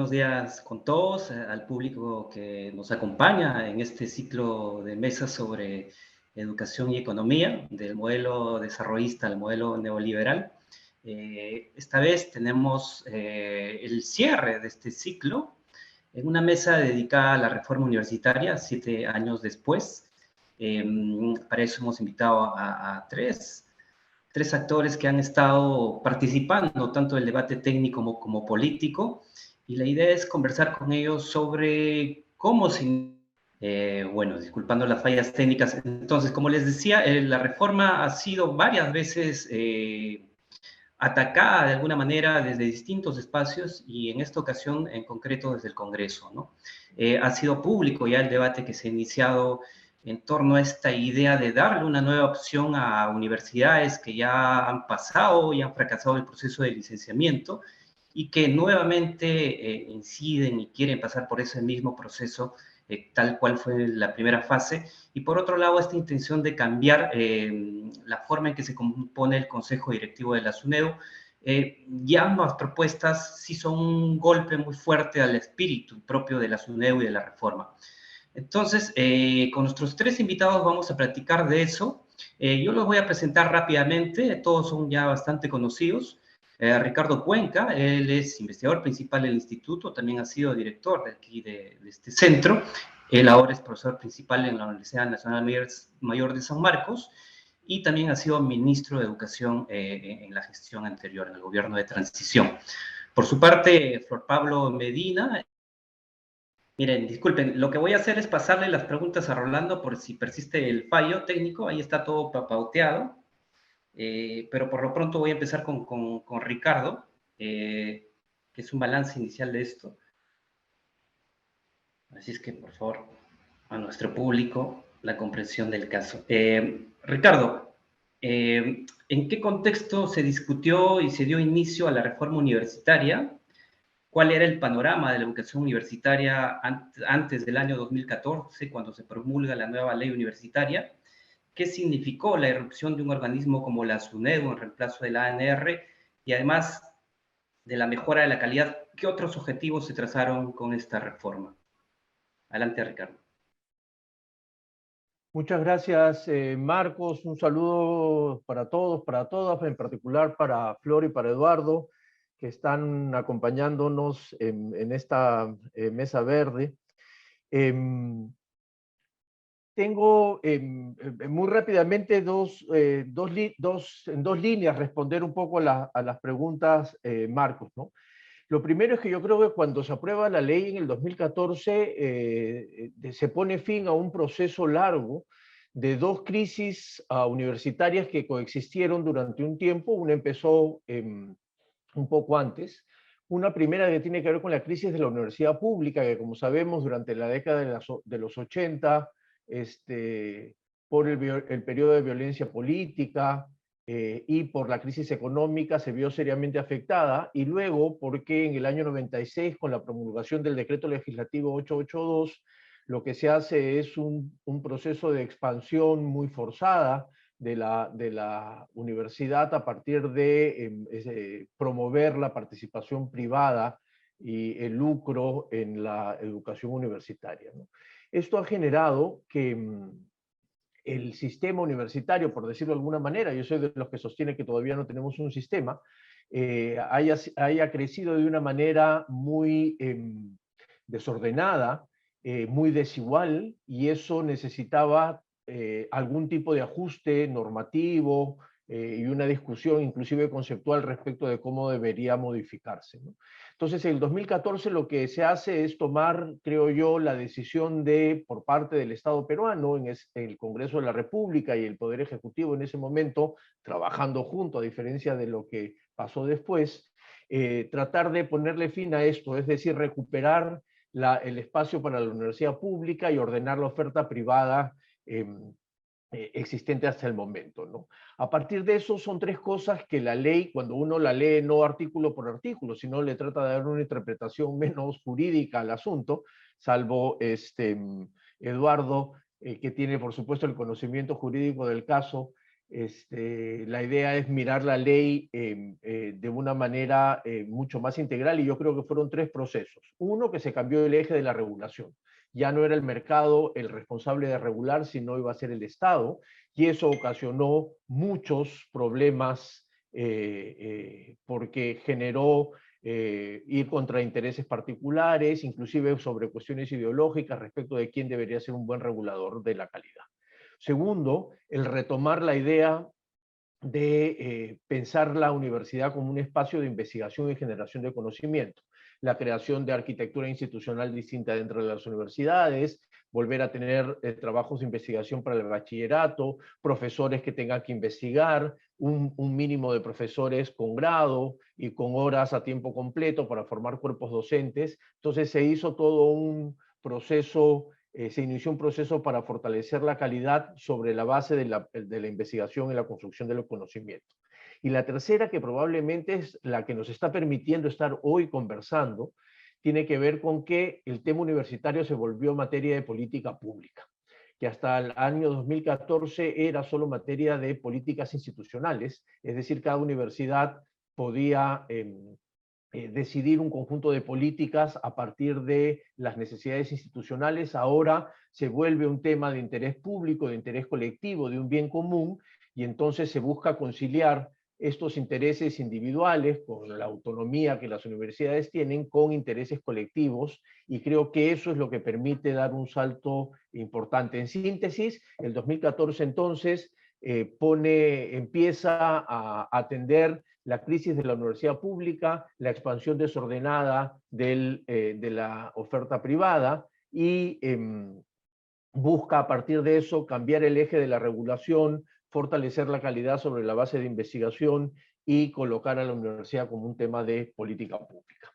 buenos días con todos, al público que nos acompaña en este ciclo de mesas sobre educación y economía, del modelo desarrollista al modelo neoliberal. Esta vez tenemos el cierre de este ciclo en una mesa dedicada a la reforma universitaria, 7 años después. Para eso hemos invitado a tres actores que han estado participando tanto del debate técnico como político, y la idea es conversar con ellos sobre cómo se... bueno, disculpando las fallas técnicas. Entonces, como les decía, la reforma ha sido varias veces atacada de alguna manera desde distintos espacios y en esta ocasión en concreto desde el Congreso, ¿no? Ha sido público ya el debate que se ha iniciado en torno a esta idea de darle una nueva opción a universidades que ya han pasado y han fracasado el proceso de licenciamiento y que nuevamente inciden y quieren pasar por ese mismo proceso tal cual fue la primera fase. Y por otro lado, esta intención de cambiar la forma en que se compone el Consejo Directivo de la SUNEDU. Ya ambas propuestas sí son un golpe muy fuerte al espíritu propio de la SUNEDU y de la reforma. Entonces, con nuestros tres invitados vamos a platicar de eso. Yo los voy a presentar rápidamente, todos son ya bastante conocidos. Ricardo Cuenca, él es investigador principal del instituto, también ha sido director de aquí de este centro. Él ahora es profesor principal en la Universidad Nacional Mayor de San Marcos y también ha sido ministro de Educación en la gestión anterior, en el gobierno de transición. Por su parte, Flor Pablo Medina. Miren, disculpen, lo que voy a hacer es pasarle las preguntas a Rolando por si persiste el fallo técnico, ahí está todo pauteado, pero por lo pronto voy a empezar con Ricardo, que es un balance inicial de esto. Así es que, por favor, a nuestro público, la comprensión del caso. Ricardo, ¿en qué contexto se discutió y se dio inicio a la reforma universitaria? ¿Cuál era el panorama de la educación universitaria antes del año 2014, cuando se promulga la nueva ley universitaria? ¿Qué significó la irrupción de un organismo como la SUNEDU en reemplazo de la ANR? Y además de la mejora de la calidad, ¿qué otros objetivos se trazaron con esta reforma? Adelante, Ricardo. Muchas gracias, Marcos. Un saludo para todos, para todas, en particular para Flor y para Eduardo, que están acompañándonos en esta mesa verde. Tengo muy rápidamente en dos líneas responder un poco a las preguntas, Marcos, ¿no? Lo primero es que yo creo que cuando se aprueba la ley en el 2014, se pone fin a un proceso largo de dos crisis universitarias que coexistieron durante un tiempo. Una empezó un poco antes. Una primera que tiene que ver con la crisis de la universidad pública, que como sabemos durante la década de los 80, por el periodo de violencia política, y por la crisis económica se vio seriamente afectada, y luego porque en el año 96, con la promulgación del decreto legislativo 882, lo que se hace es un proceso de expansión muy forzada de la universidad a partir de promover la participación privada y el lucro en la educación universitaria, ¿no? Esto ha generado que el sistema universitario, por decirlo de alguna manera, yo soy de los que sostiene que todavía no tenemos un sistema, haya crecido de una manera muy desordenada, muy desigual, y eso necesitaba algún tipo de ajuste normativo y una discusión inclusive conceptual respecto de cómo debería modificarse, ¿no? Entonces, en el 2014 lo que se hace es tomar, creo yo, la decisión por parte del Estado peruano, en el Congreso de la República y el Poder Ejecutivo en ese momento, trabajando junto, a diferencia de lo que pasó después, tratar de ponerle fin a esto, es decir, recuperar el espacio para la universidad pública y ordenar la oferta privada existente hasta el momento, ¿no? A partir de eso son tres cosas que la ley, cuando uno la lee no artículo por artículo, sino le trata de dar una interpretación menos jurídica al asunto, salvo Eduardo, que tiene por supuesto el conocimiento jurídico del caso, La idea es mirar la ley de una manera mucho más integral, y yo creo que fueron tres procesos. Uno, que se cambió el eje de la regulación. Ya no era el mercado el responsable de regular, sino iba a ser el Estado, y eso ocasionó muchos problemas porque generó ir contra intereses particulares, inclusive sobre cuestiones ideológicas respecto de quién debería ser un buen regulador de la calidad. Segundo, el retomar la idea de pensar la universidad como un espacio de investigación y generación de conocimiento, la creación de arquitectura institucional distinta dentro de las universidades, volver a tener trabajos de investigación para el bachillerato, profesores que tengan que investigar, un mínimo de profesores con grado y con horas a tiempo completo para formar cuerpos docentes. Entonces se hizo todo un proceso, se inició un proceso para fortalecer la calidad sobre la base de la investigación y la construcción de los conocimientos. Y la tercera, que probablemente es la que nos está permitiendo estar hoy conversando, tiene que ver con que el tema universitario se volvió materia de política pública, que hasta el año 2014 era solo materia de políticas institucionales, es decir, cada universidad podía decidir un conjunto de políticas a partir de las necesidades institucionales. Ahora se vuelve un tema de interés público, de interés colectivo, de un bien común, y entonces se busca conciliar estos intereses individuales con la autonomía que las universidades tienen con intereses colectivos, y creo que eso es lo que permite dar un salto importante. En síntesis, el 2014 entonces empieza a atender la crisis de la universidad pública, la expansión desordenada de la oferta privada, y busca a partir de eso cambiar el eje de la regulación, fortalecer la calidad sobre la base de investigación y colocar a la universidad como un tema de política pública.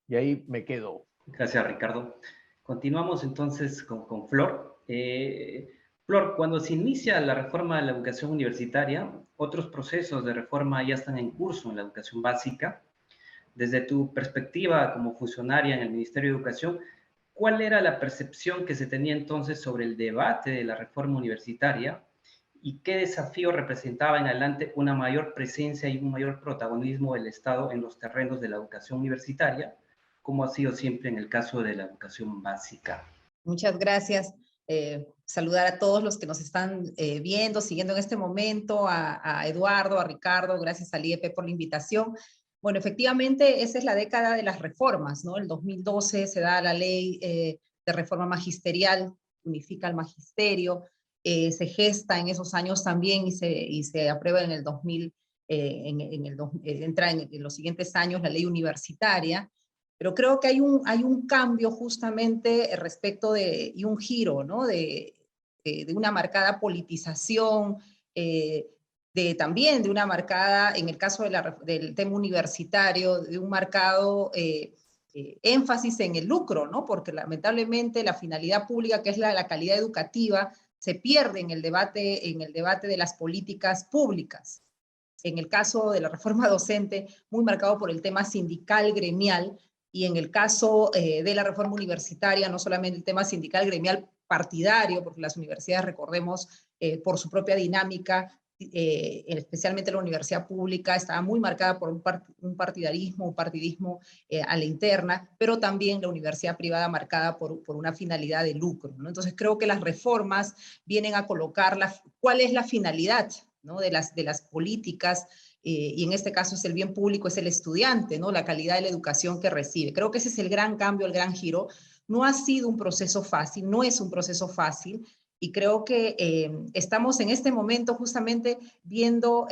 Y ahí me quedo. Gracias, Ricardo. Continuamos entonces con Flor. Flor, cuando se inicia la reforma de la educación universitaria, otros procesos de reforma ya están en curso en la educación básica. Desde tu perspectiva como funcionaria en el Ministerio de Educación, ¿cuál era la percepción que se tenía entonces sobre el debate de la reforma universitaria y qué desafío representaba en adelante una mayor presencia y un mayor protagonismo del Estado en los terrenos de la educación universitaria, como ha sido siempre en el caso de la educación básica? Muchas gracias. Saludar a todos los que nos están viendo, siguiendo en este momento, a Eduardo, a Ricardo, gracias al IEP por la invitación. Bueno, efectivamente, esa es la década de las reformas, ¿no? El 2012 se da la ley de reforma magisterial, unifica el magisterio, se gesta en esos años también y se aprueba en el 2000, entra en los siguientes años la ley universitaria. Pero creo que hay un cambio justamente respecto y un giro, ¿no? de una marcada politización, también de una marcada, en el caso del tema universitario, de un marcado énfasis en el lucro, ¿no? Porque lamentablemente la finalidad pública, que es la calidad educativa, se pierde en el debate de las políticas públicas. En el caso de la reforma docente, muy marcado por el tema sindical, gremial, y en el caso de la reforma universitaria, no solamente el tema sindical, gremial, partidario, porque las universidades, recordemos, por su propia dinámica, especialmente la universidad pública, estaba muy marcada por un partidismo a la interna, pero también la universidad privada marcada por una finalidad de lucro, ¿no? Entonces creo que las reformas vienen a colocar cuál es la finalidad, ¿no? de las políticas, y en este caso es el bien público, es el estudiante, ¿no? La calidad de la educación que recibe. Creo que ese es el gran cambio, el gran giro. No ha sido un proceso fácil, no es un proceso fácil, y creo que estamos en este momento justamente viendo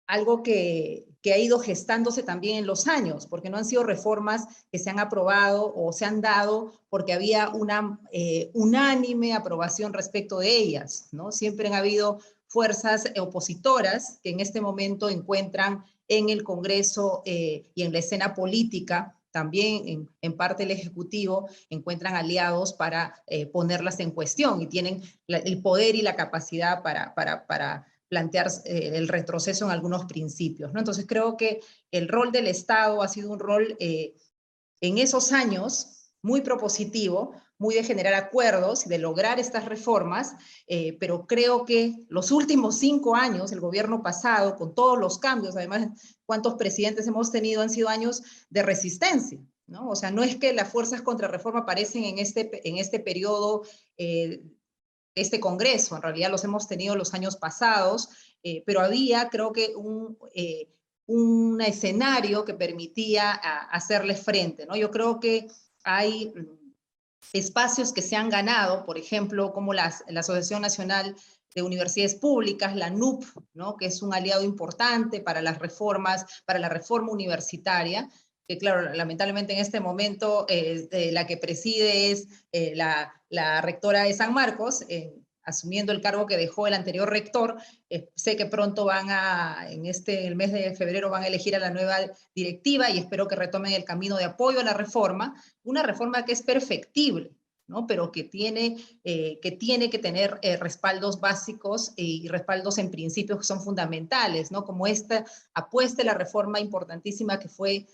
algo que ha ido gestándose también en los años, porque no han sido reformas que se han aprobado o se han dado porque había una unánime aprobación respecto de ellas, ¿no? Siempre han habido fuerzas opositoras que en este momento encuentran en el Congreso y en la escena política, también en parte el Ejecutivo, encuentran aliados para ponerlas en cuestión, y tienen el poder y la capacidad para plantear el retroceso en algunos principios, ¿no? Entonces creo que el rol del Estado ha sido un rol en esos años muy propositivo, muy de generar acuerdos y de lograr estas reformas, pero creo que los últimos 5 años, el gobierno pasado, con todos los cambios, además, cuántos presidentes hemos tenido, han sido años de resistencia, ¿no? O sea, no es que las fuerzas contra reforma aparecen en este periodo, este Congreso, en realidad los hemos tenido los años pasados, pero había, creo que, un escenario que permitía hacerle frente, ¿no? Yo creo que hay espacios que se han ganado, por ejemplo, como la Asociación Nacional de Universidades Públicas, la NUP, ¿no? Que es un aliado importante para las reformas, para la reforma universitaria, que claro, lamentablemente en este momento la que preside es la rectora de San Marcos, asumiendo el cargo que dejó el anterior rector. Sé que pronto en el mes de febrero van a elegir a la nueva directiva y espero que retomen el camino de apoyo a la reforma, una reforma que es perfectible, ¿no? Pero que tiene que tener respaldos básicos y respaldos en principios que son fundamentales, ¿no? Como esta apuesta a la reforma importantísima que fue,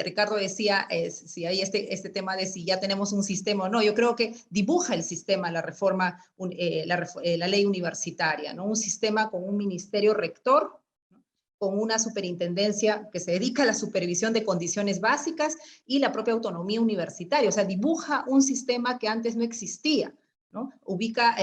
Ricardo decía, si hay este tema de si ya tenemos un sistema o no. Yo creo que dibuja el sistema la reforma, la ley universitaria, ¿no? Un sistema con un ministerio rector, ¿no? Con una superintendencia que se dedica a la supervisión de condiciones básicas y la propia autonomía universitaria. O sea, dibuja un sistema que antes no existía, ¿no? Ubica,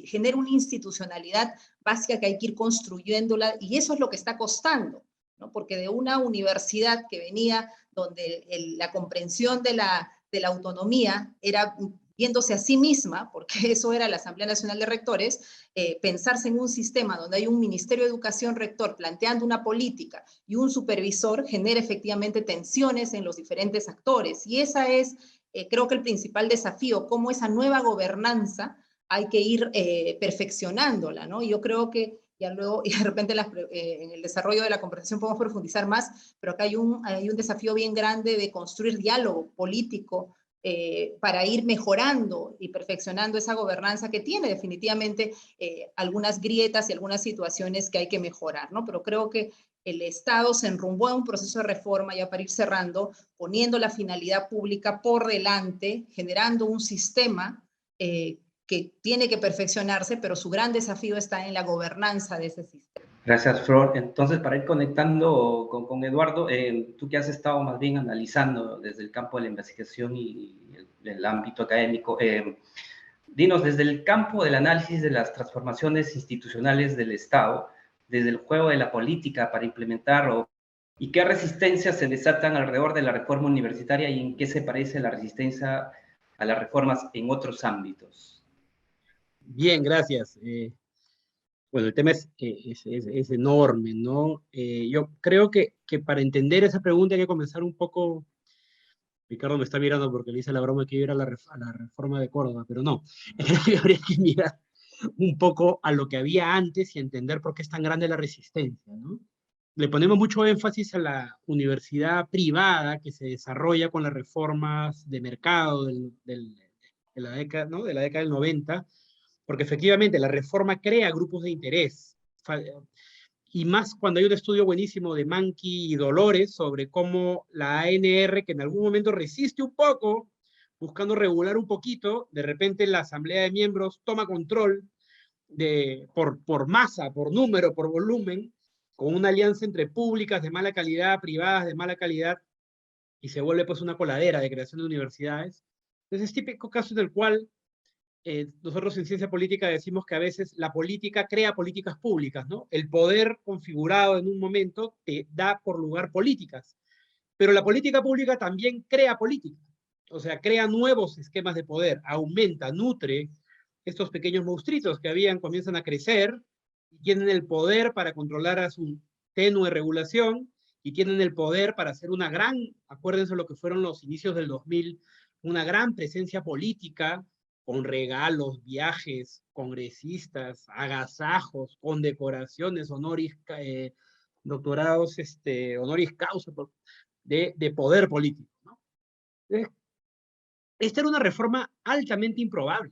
genera una institucionalidad básica que hay que ir construyéndola, y eso es lo que está costando, ¿no? Porque de una universidad que venía donde la comprensión de la autonomía era viéndose a sí misma, porque eso era la Asamblea Nacional de Rectores, pensarse en un sistema donde hay un Ministerio de Educación rector planteando una política y un supervisor, genera efectivamente tensiones en los diferentes actores. Y esa es, creo que el principal desafío, cómo esa nueva gobernanza hay que ir perfeccionándola, ¿no? Y yo creo que ya luego, y de repente en el desarrollo de la conversación podemos profundizar más, pero acá hay un desafío bien grande de construir diálogo político para ir mejorando y perfeccionando esa gobernanza que tiene definitivamente algunas grietas y algunas situaciones que hay que mejorar, ¿no? Pero creo que el Estado se enrumbó a un proceso de reforma, ya para ir cerrando, poniendo la finalidad pública por delante, generando un sistema que tiene que perfeccionarse, pero su gran desafío está en la gobernanza de ese sistema. Gracias, Flor. Entonces, para ir conectando con Eduardo, tú que has estado más bien analizando desde el campo de la investigación y el ámbito académico, dinos, desde el campo del análisis de las transformaciones institucionales del Estado, desde el juego de la política para implementar y qué resistencias se desatan alrededor de la reforma universitaria y en qué se parece la resistencia a las reformas en otros ámbitos. Bien, gracias. Bueno, el tema es enorme, ¿no? Yo creo que para entender esa pregunta hay que comenzar un poco. Ricardo me está mirando porque le hice la broma que iba a ir a la reforma de Córdoba, pero no. Habría que mirar un poco a lo que había antes y entender por qué es tan grande la resistencia, ¿no? Le ponemos mucho énfasis a la universidad privada que se desarrolla con las reformas de mercado de la década, ¿no? De la década del 90, porque efectivamente la reforma crea grupos de interés, y más cuando hay un estudio buenísimo de Manqui y Dolores sobre cómo la ANR, que en algún momento resiste un poco, buscando regular un poquito, de repente la asamblea de miembros toma control por masa, por número, por volumen, con una alianza entre públicas de mala calidad, privadas de mala calidad, y se vuelve pues una coladera de creación de universidades. Entonces es típico caso en el cual nosotros en ciencia política decimos que a veces la política crea políticas públicas, ¿no? El poder configurado en un momento te da por lugar políticas, pero la política pública también crea política, o sea, crea nuevos esquemas de poder, aumenta, nutre estos pequeños monstruitos que comienzan a crecer y tienen el poder para controlar a su tenue regulación y tienen el poder para hacer una gran, acuérdense lo que fueron los inicios del 2000, una gran presencia política, con regalos, viajes, congresistas, agasajos, condecoraciones, doctorados, honoris causa de poder político, ¿no? Esta era una reforma altamente improbable.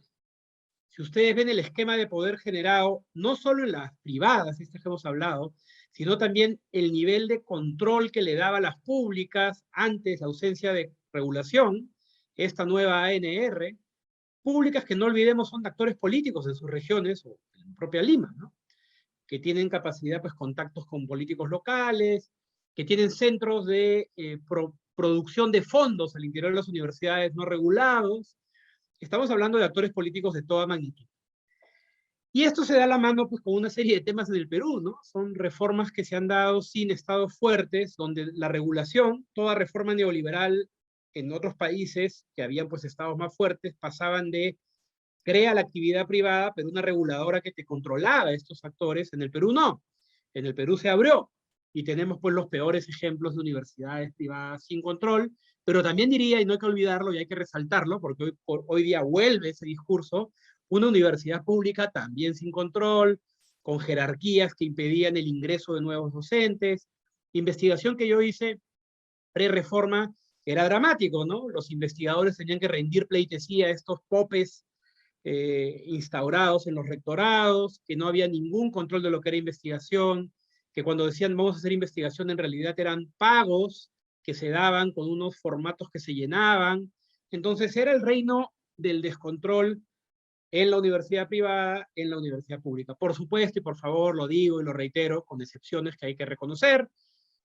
Si ustedes ven el esquema de poder generado, no solo en las privadas, estas que hemos hablado, sino también el nivel de control que le daba a las públicas antes la ausencia de regulación, esta nueva ANR, públicas que no olvidemos son actores políticos en sus regiones o en la propia Lima, ¿no? Que tienen capacidad, pues, contactos con políticos locales, que tienen centros de producción de fondos al interior de las universidades no regulados. Estamos hablando de actores políticos de toda magnitud. Y esto se da la mano, pues, con una serie de temas en el Perú, ¿no? Son reformas que se han dado sin estados fuertes, donde la regulación, toda reforma neoliberal en otros países que habían, pues, estados más fuertes, pasaban de crea la actividad privada, pero una reguladora que te controlaba estos actores. En el Perú no. En el Perú se abrió y tenemos, pues, los peores ejemplos de universidades privadas sin control, pero también diría, y no hay que olvidarlo y hay que resaltarlo, porque hoy día vuelve ese discurso, una universidad pública también sin control, con jerarquías que impedían el ingreso de nuevos docentes. Investigación que yo hice pre-reforma era dramático, ¿no? Los investigadores tenían que rendir pleitesía a estos popes instaurados en los rectorados, que no había ningún control de lo que era investigación, que cuando decían vamos a hacer investigación en realidad eran pagos que se daban con unos formatos que se llenaban. Entonces era el reino del descontrol en la universidad privada, en la universidad pública. Por supuesto, y por favor lo digo y lo reitero, con excepciones que hay que reconocer,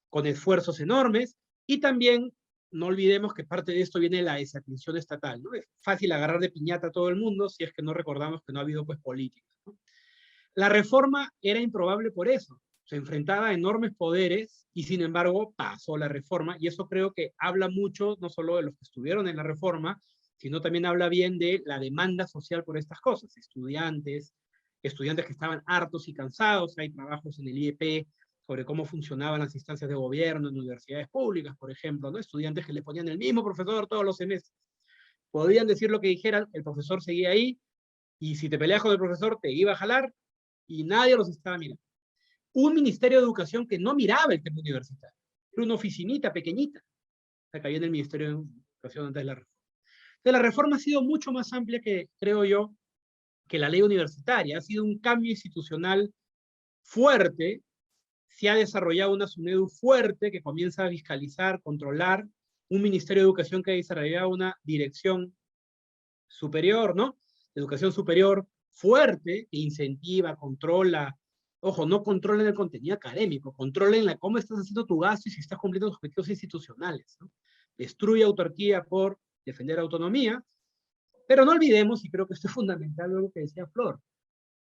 con esfuerzos enormes, y también no olvidemos que parte de esto viene de la desatención estatal, ¿no? Es fácil agarrar de piñata a todo el mundo si es que no recordamos que no ha habido, pues, política, ¿no? La reforma era improbable por eso, se enfrentaba a enormes poderes y sin embargo pasó la reforma, y eso creo que habla mucho no solo de los que estuvieron en la reforma, sino también habla bien de la demanda social por estas cosas, estudiantes que estaban hartos y cansados. Hay trabajos en el IEP sobre cómo funcionaban las instancias de gobierno en universidades públicas, por ejemplo, ¿no? Estudiantes que le ponían el mismo profesor todos los semestres. Podían decir lo que dijeran, el profesor seguía ahí, y si te peleas con el profesor te iba a jalar, y nadie los estaba mirando. Un ministerio de educación que no miraba el tema universitario, era una oficinita pequeñita, que había en el Ministerio de Educación antes de la reforma. Entonces, la reforma ha sido mucho más amplia que, creo yo, que la ley universitaria. Ha sido un cambio institucional fuerte, se ha desarrollado una SUNEDU fuerte que comienza a fiscalizar, controlar, un Ministerio de Educación que ha desarrollado una dirección superior, ¿no? De educación superior fuerte, que incentiva, controla. Ojo, no controlen el contenido académico, controlen cómo estás haciendo tu gasto y si estás cumpliendo los objetivos institucionales, ¿no? Destruye autarquía por defender autonomía, pero no olvidemos, y creo que esto es fundamental, lo que decía Flor,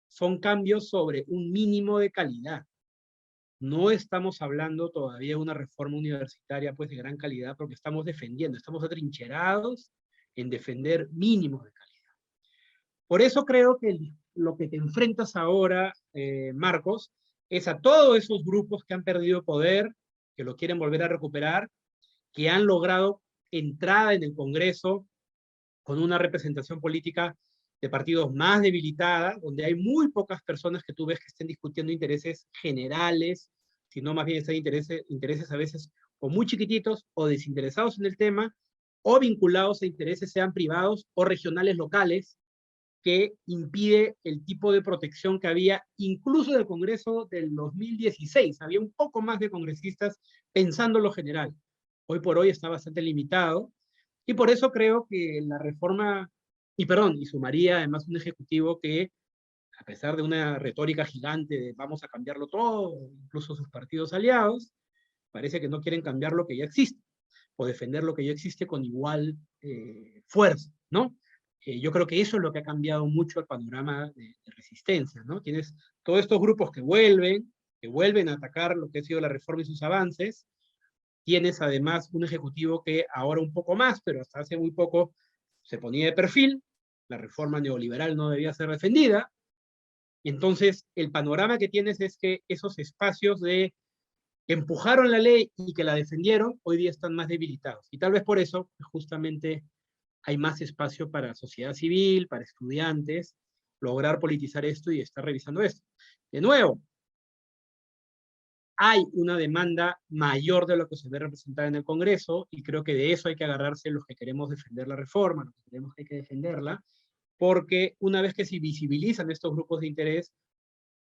son cambios sobre un mínimo de calidad. No estamos hablando todavía de una reforma universitaria, pues, de gran calidad, porque estamos defendiendo, estamos atrincherados en defender mínimos de calidad. Por eso creo que lo que te enfrentas ahora, Marcos, es a todos esos grupos que han perdido poder, que lo quieren volver a recuperar, que han logrado entrada en el Congreso con una representación política de partidos más debilitada, donde hay muy pocas personas que tú ves que estén discutiendo intereses generales, sino más bien están intereses a veces o muy chiquititos o desinteresados en el tema, o vinculados a intereses sean privados o regionales locales, que impide el tipo de protección que había incluso del Congreso del 2016. Había un poco más de congresistas pensando en lo general. Hoy por hoy está bastante limitado, y por eso creo que la reforma, y sumaría además un ejecutivo que, a pesar de una retórica gigante de vamos a cambiarlo todo, incluso sus partidos aliados, parece que no quieren cambiar lo que ya existe, o defender lo que ya existe con igual fuerza, ¿no? Yo creo que eso es lo que ha cambiado mucho el panorama de resistencia, ¿no? Tienes todos estos grupos que vuelven a atacar lo que ha sido la reforma y sus avances. Tienes además un ejecutivo que ahora un poco más, pero hasta hace muy poco se ponía de perfil, la reforma neoliberal no debía ser defendida, y entonces el panorama que tienes es que esos espacios que empujaron la ley y que la defendieron, hoy día están más debilitados. Y tal vez por eso, justamente, hay más espacio para sociedad civil, para estudiantes, lograr politizar esto y estar revisando esto. De nuevo, hay una demanda mayor de lo que se ve representada en el Congreso, y creo que de eso hay que agarrarse los que queremos defender la reforma, los que creemos que hay que defenderla, porque una vez que se visibilizan estos grupos de interés,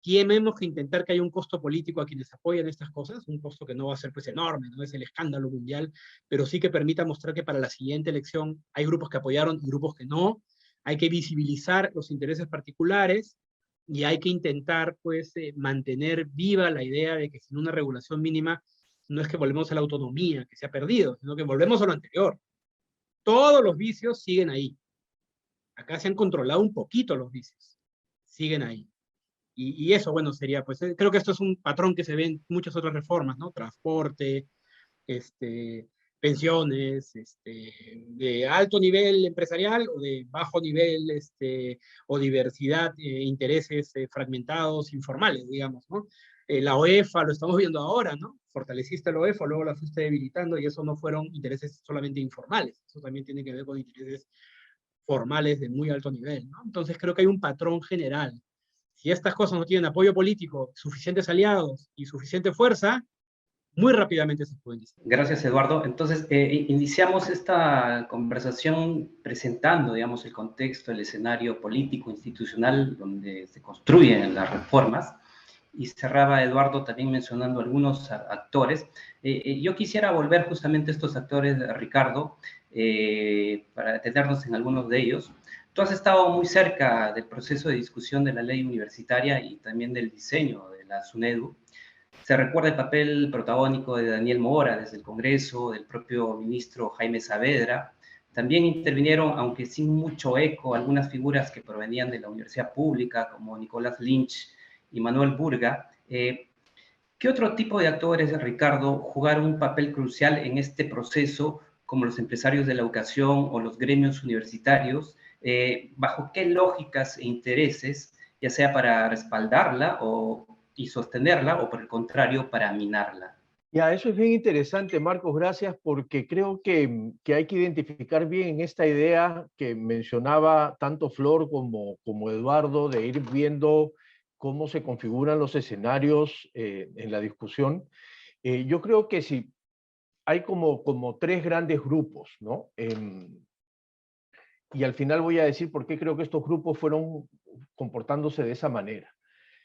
tenemos que intentar que haya un costo político a quienes apoyan estas cosas, un costo que no va a ser pues enorme, no es el escándalo mundial, pero sí que permita mostrar que para la siguiente elección hay grupos que apoyaron y grupos que no, hay que visibilizar los intereses particulares y hay que intentar pues mantener viva la idea de que sin una regulación mínima no es que volvemos a la autonomía que se ha perdido, sino que volvemos a lo anterior. Todos los vicios siguen ahí. Acá se han controlado un poquito los vicios, siguen ahí. Y eso, bueno, sería, pues, creo que esto es un patrón que se ve en muchas otras reformas, ¿no? Transporte, pensiones, de alto nivel empresarial o de bajo nivel, o diversidad, intereses fragmentados, informales, digamos, ¿no? La OEFA, lo estamos viendo ahora, ¿no? Fortaleciste la OEFA, luego la fuiste debilitando y eso no fueron intereses solamente informales, eso también tiene que ver con intereses formales de muy alto nivel, ¿no? Entonces creo que hay un patrón general. Si estas cosas no tienen apoyo político, suficientes aliados y suficiente fuerza, muy rápidamente se pueden decir. Gracias, Eduardo. Entonces, iniciamos esta conversación presentando, digamos, el contexto, el escenario político, institucional, donde se construyen las reformas, y cerraba Eduardo también mencionando algunos actores. Yo quisiera volver justamente a estos actores, Ricardo, para detenernos en algunos de ellos. Tú has estado muy cerca del proceso de discusión de la ley universitaria y también del diseño de la SUNEDU. Se recuerda el papel protagónico de Daniel Mora desde el Congreso, del propio ministro Jaime Saavedra. También intervinieron, aunque sin mucho eco, algunas figuras que provenían de la universidad pública, como Nicolás Lynch y Manuel Burga. ¿Qué otro tipo de actores, Ricardo, jugaron un papel crucial en este proceso, como los empresarios de la educación o los gremios universitarios? ¿Bajo qué lógicas e intereses, ya sea para respaldarla y sostenerla, o por el contrario, para minarla? Ya, eso es bien interesante, Marcos, gracias, porque creo que hay que identificar bien esta idea que mencionaba tanto Flor como Eduardo, de ir viendo cómo se configuran los escenarios en la discusión. Yo creo que sí, hay como tres grandes grupos, ¿no? Y al final voy a decir por qué creo que estos grupos fueron comportándose de esa manera.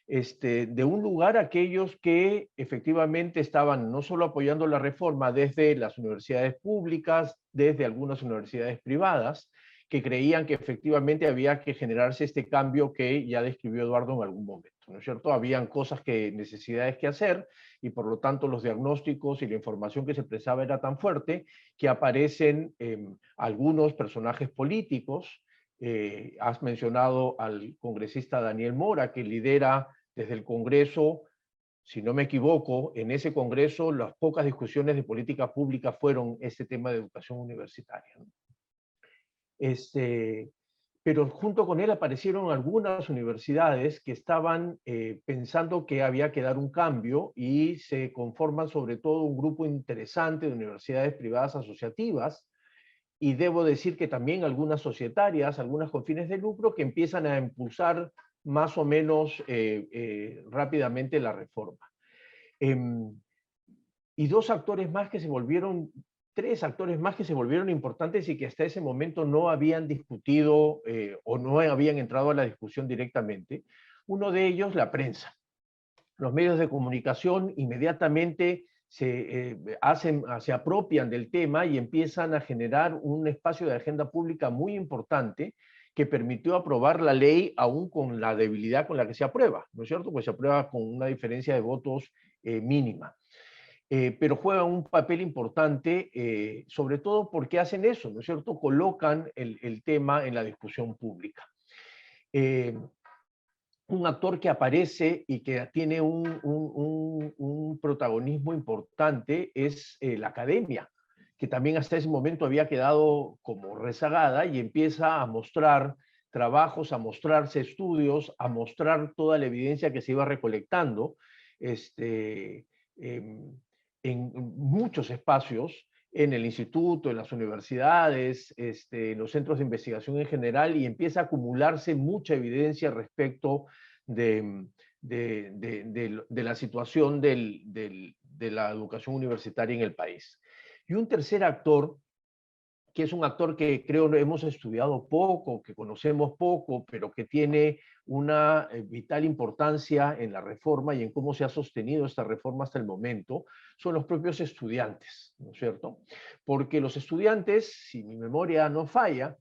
De un lugar aquellos que efectivamente estaban no solo apoyando la reforma desde las universidades públicas, desde algunas universidades privadas, que creían que efectivamente había que generarse este cambio que ya describió Eduardo en algún momento, ¿no es cierto? Habían necesidades que hacer y por lo tanto los diagnósticos y la información que se expresaba era tan fuerte que aparecen algunos personajes políticos. Has mencionado al congresista Daniel Mora, que lidera desde el Congreso, si no me equivoco, en ese Congreso las pocas discusiones de política pública fueron este tema de educación universitaria, ¿no? Pero junto con él aparecieron algunas universidades que estaban pensando que había que dar un cambio y se conforman sobre todo un grupo interesante de universidades privadas asociativas, y debo decir que también algunas societarias, algunas con fines de lucro, que empiezan a impulsar más o menos rápidamente la reforma. Y tres actores más que se volvieron importantes y que hasta ese momento no habían discutido o no habían entrado a la discusión directamente. Uno de ellos, la prensa. Los medios de comunicación inmediatamente se apropian del tema y empiezan a generar un espacio de agenda pública muy importante que permitió aprobar la ley aún con la debilidad con la que se aprueba, ¿no es cierto? Pues se aprueba con una diferencia de votos mínima. Pero juegan un papel importante, sobre todo porque hacen eso, ¿no es cierto? Colocan el tema en la discusión pública. Un actor que aparece y que tiene un protagonismo importante es la academia, que también hasta ese momento había quedado como rezagada y empieza a mostrar trabajos, a mostrarse estudios, a mostrar toda la evidencia que se iba recolectando en muchos espacios, en el instituto, en las universidades, en los centros de investigación en general, y empieza a acumularse mucha evidencia respecto de la situación de la educación universitaria en el país. Y un tercer actor, que es un actor que creo hemos estudiado poco, que conocemos poco, pero que tiene una vital importancia en la reforma y en cómo se ha sostenido esta reforma hasta el momento son los propios estudiantes, ¿no es cierto? Porque los estudiantes, si mi memoria no falla,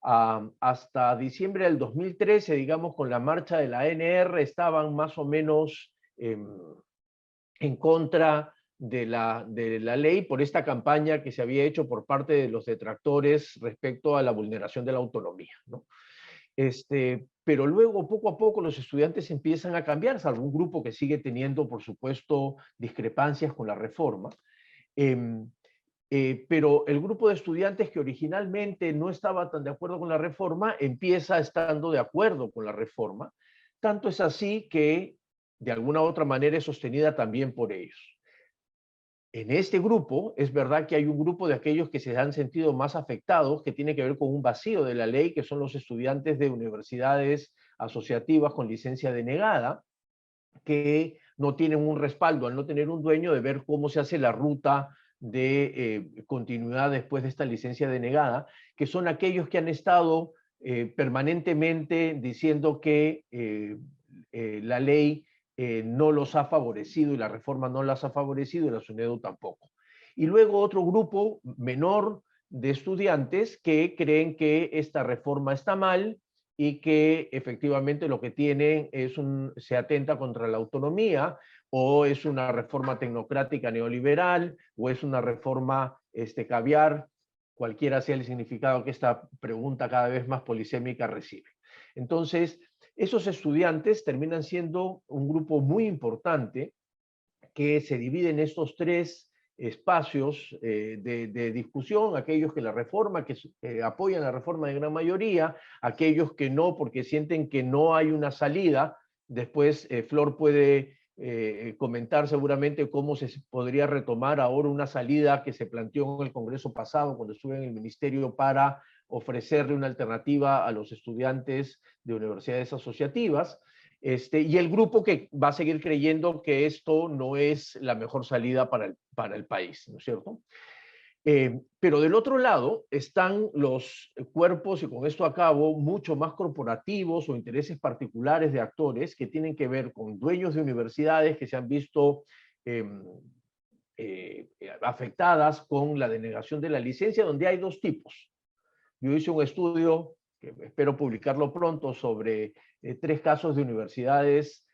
hasta diciembre del 2013, digamos, con la marcha de la ANR, estaban más o menos en contra de la ley por esta campaña que se había hecho por parte de los detractores respecto a la vulneración de la autonomía, ¿no? Pero luego, poco a poco, los estudiantes empiezan a cambiar, salvo un grupo que sigue teniendo, por supuesto, discrepancias con la reforma. Pero el grupo de estudiantes que originalmente no estaba tan de acuerdo con la reforma, empieza estando de acuerdo con la reforma. Tanto es así que, de alguna u otra manera, es sostenida también por ellos. En este grupo, es verdad que hay un grupo de aquellos que se han sentido más afectados, que tiene que ver con un vacío de la ley, que son los estudiantes de universidades asociativas con licencia denegada, que no tienen un respaldo al no tener un dueño de ver cómo se hace la ruta de continuidad después de esta licencia denegada, que son aquellos que han estado permanentemente diciendo que la ley no los ha favorecido y la reforma no las ha favorecido y la SUNEDU tampoco. Y luego otro grupo menor de estudiantes que creen que esta reforma está mal y que efectivamente lo que tienen es se atenta contra la autonomía, o es una reforma tecnocrática neoliberal, o es una reforma caviar, cualquiera sea el significado que esta pregunta cada vez más polisémica recibe. Entonces, esos estudiantes terminan siendo un grupo muy importante que se divide en estos tres espacios de discusión: aquellos que la reforma, que apoyan la reforma de gran mayoría, aquellos que no, porque sienten que no hay una salida. Después Flor puede comentar seguramente cómo se podría retomar ahora una salida que se planteó en el Congreso pasado, cuando estuve en el Ministerio, para ofrecerle una alternativa a los estudiantes de universidades asociativas. Y el grupo que va a seguir creyendo que esto no es la mejor salida para el país, ¿no es cierto? Pero del otro lado están los cuerpos, y con esto acabo, mucho más corporativos o intereses particulares de actores que tienen que ver con dueños de universidades que se han visto afectadas con la denegación de la licencia, donde hay dos tipos. Yo hice un estudio, que espero publicarlo pronto, sobre 3 casos de universidades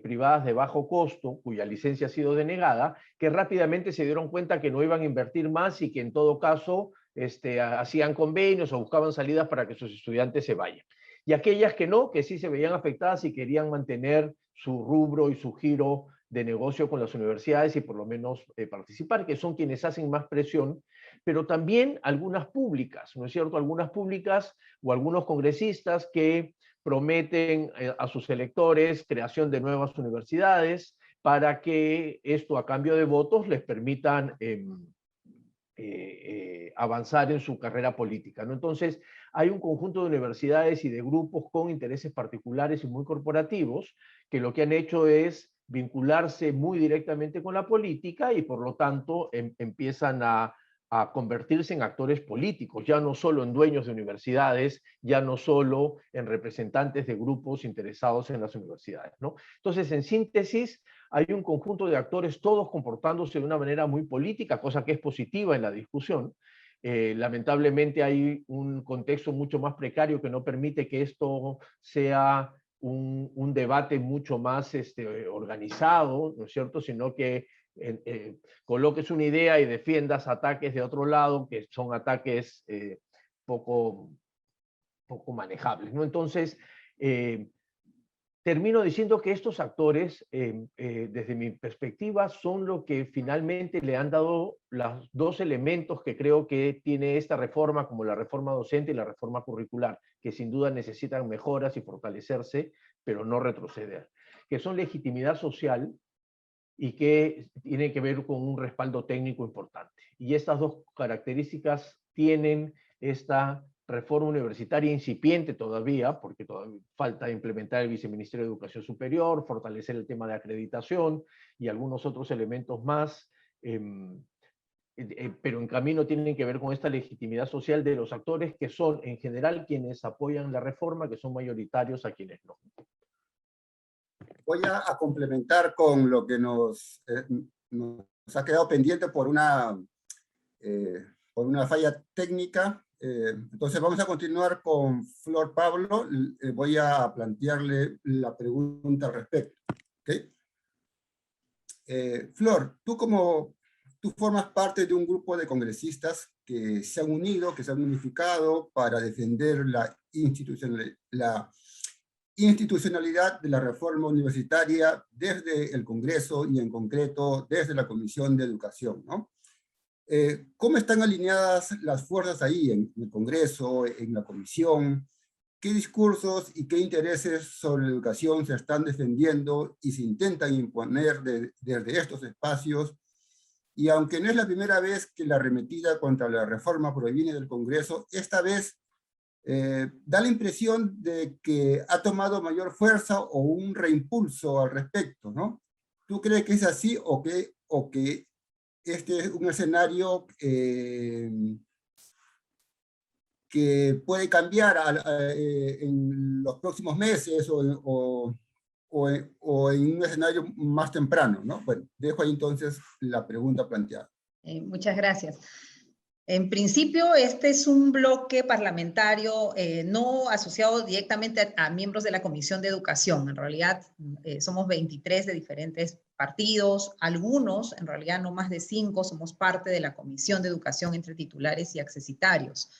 privadas de bajo costo, cuya licencia ha sido denegada, que rápidamente se dieron cuenta que no iban a invertir más y que en todo caso hacían convenios o buscaban salidas para que sus estudiantes se vayan. Y aquellas que no, que sí se veían afectadas y querían mantener su rubro y su giro de negocio con las universidades y por lo menos participar, que son quienes hacen más presión. Pero también algunas públicas, ¿no es cierto? Algunas públicas o algunos congresistas que prometen a sus electores creación de nuevas universidades para que esto, a cambio de votos, les permitan avanzar en su carrera política, ¿no? Entonces, hay un conjunto de universidades y de grupos con intereses particulares y muy corporativos que lo que han hecho es vincularse muy directamente con la política y por lo tanto empiezan a convertirse en actores políticos, ya no solo en dueños de universidades, ya no solo en representantes de grupos interesados en las universidades, ¿no? Entonces, en síntesis, hay un conjunto de actores todos comportándose de una manera muy política, cosa que es positiva en la discusión. Lamentablemente hay un contexto mucho más precario que no permite que esto sea un debate mucho más organizado, ¿no es cierto? Sino que coloques una idea y defiendas ataques de otro lado, que son ataques poco manejables, ¿no? Entonces, termino diciendo que estos actores, desde mi perspectiva, son lo que finalmente le han dado los dos elementos que creo que tiene esta reforma, como la reforma docente y la reforma curricular, que sin duda necesitan mejoras y fortalecerse, pero no retroceder, que son legitimidad social y que tiene que ver con un respaldo técnico importante. Y estas dos características tienen esta reforma universitaria incipiente todavía, porque todavía falta implementar el Viceministerio de Educación Superior, fortalecer el tema de acreditación y algunos otros elementos más, pero en camino tienen que ver con esta legitimidad social de los actores que son en general quienes apoyan la reforma, que son mayoritarios a quienes no. Voy a complementar con lo que nos ha quedado pendiente por una falla técnica. Entonces vamos a continuar con Flor Pablo. Voy a plantearle la pregunta al respecto. ¿Okay? Flor, tú formas parte de un grupo de congresistas que se han unido, que se han unificado para defender la institucionalidad de la reforma universitaria desde el Congreso y en concreto desde la Comisión de Educación, ¿no? ¿Cómo están alineadas las fuerzas ahí en el Congreso, en la Comisión? ¿Qué discursos y qué intereses sobre la educación se están defendiendo y se intentan imponer desde estos espacios? Y aunque no es la primera vez que la arremetida contra la reforma proviene del Congreso, esta vez da la impresión de que ha tomado mayor fuerza o un reimpulso al respecto, ¿no? ¿Tú crees que es así o que este es un escenario que puede cambiar en los próximos meses o en un escenario más temprano, ¿no? Bueno, dejo ahí entonces la pregunta planteada. Muchas gracias. En principio, este es un bloque parlamentario no asociado directamente a miembros de la Comisión de Educación. En realidad, somos 23 de diferentes partidos. Algunos, en realidad no más de 5, somos parte de la Comisión de Educación entre titulares y accesitarios.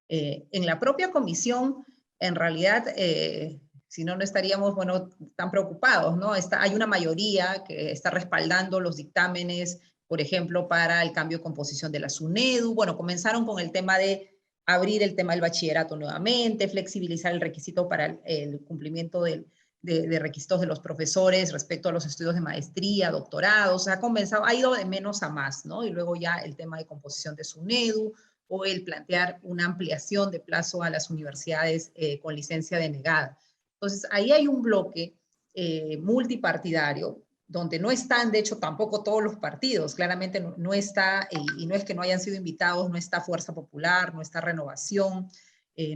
En la propia comisión, en realidad, si no, no estaríamos, bueno, tan preocupados, ¿no? Hay una mayoría que está respaldando los dictámenes, por ejemplo, para el cambio de composición de la SUNEDU. Bueno, comenzaron con el tema de abrir el tema del bachillerato nuevamente, flexibilizar el requisito para el cumplimiento de requisitos de los profesores respecto a los estudios de maestría, doctorados. Ha ido de menos a más, ¿no? Y luego ya el tema de composición de SUNEDU, o el plantear una ampliación de plazo a las universidades con licencia denegada. Entonces, ahí hay un bloque multipartidario, donde no están, de hecho, tampoco todos los partidos. Claramente no está, y no es que no hayan sido invitados, no está Fuerza Popular, no está Renovación,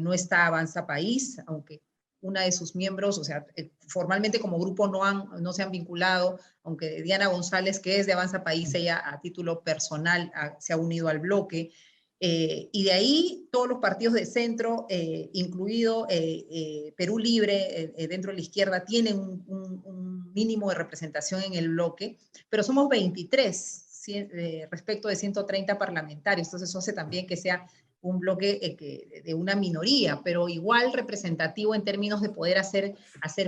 no está Avanza País, aunque una de sus miembros, o sea, formalmente como grupo no se han vinculado, aunque Diana González, que es de Avanza País, ella a título personal se ha unido al bloque. Y de ahí todos los partidos de centro, incluido Perú Libre, dentro de la izquierda, tienen un mínimo de representación en el bloque, pero somos 23 respecto de 130 parlamentarios, entonces eso hace también que sea un bloque de una minoría, pero igual representativo en términos de poder hacer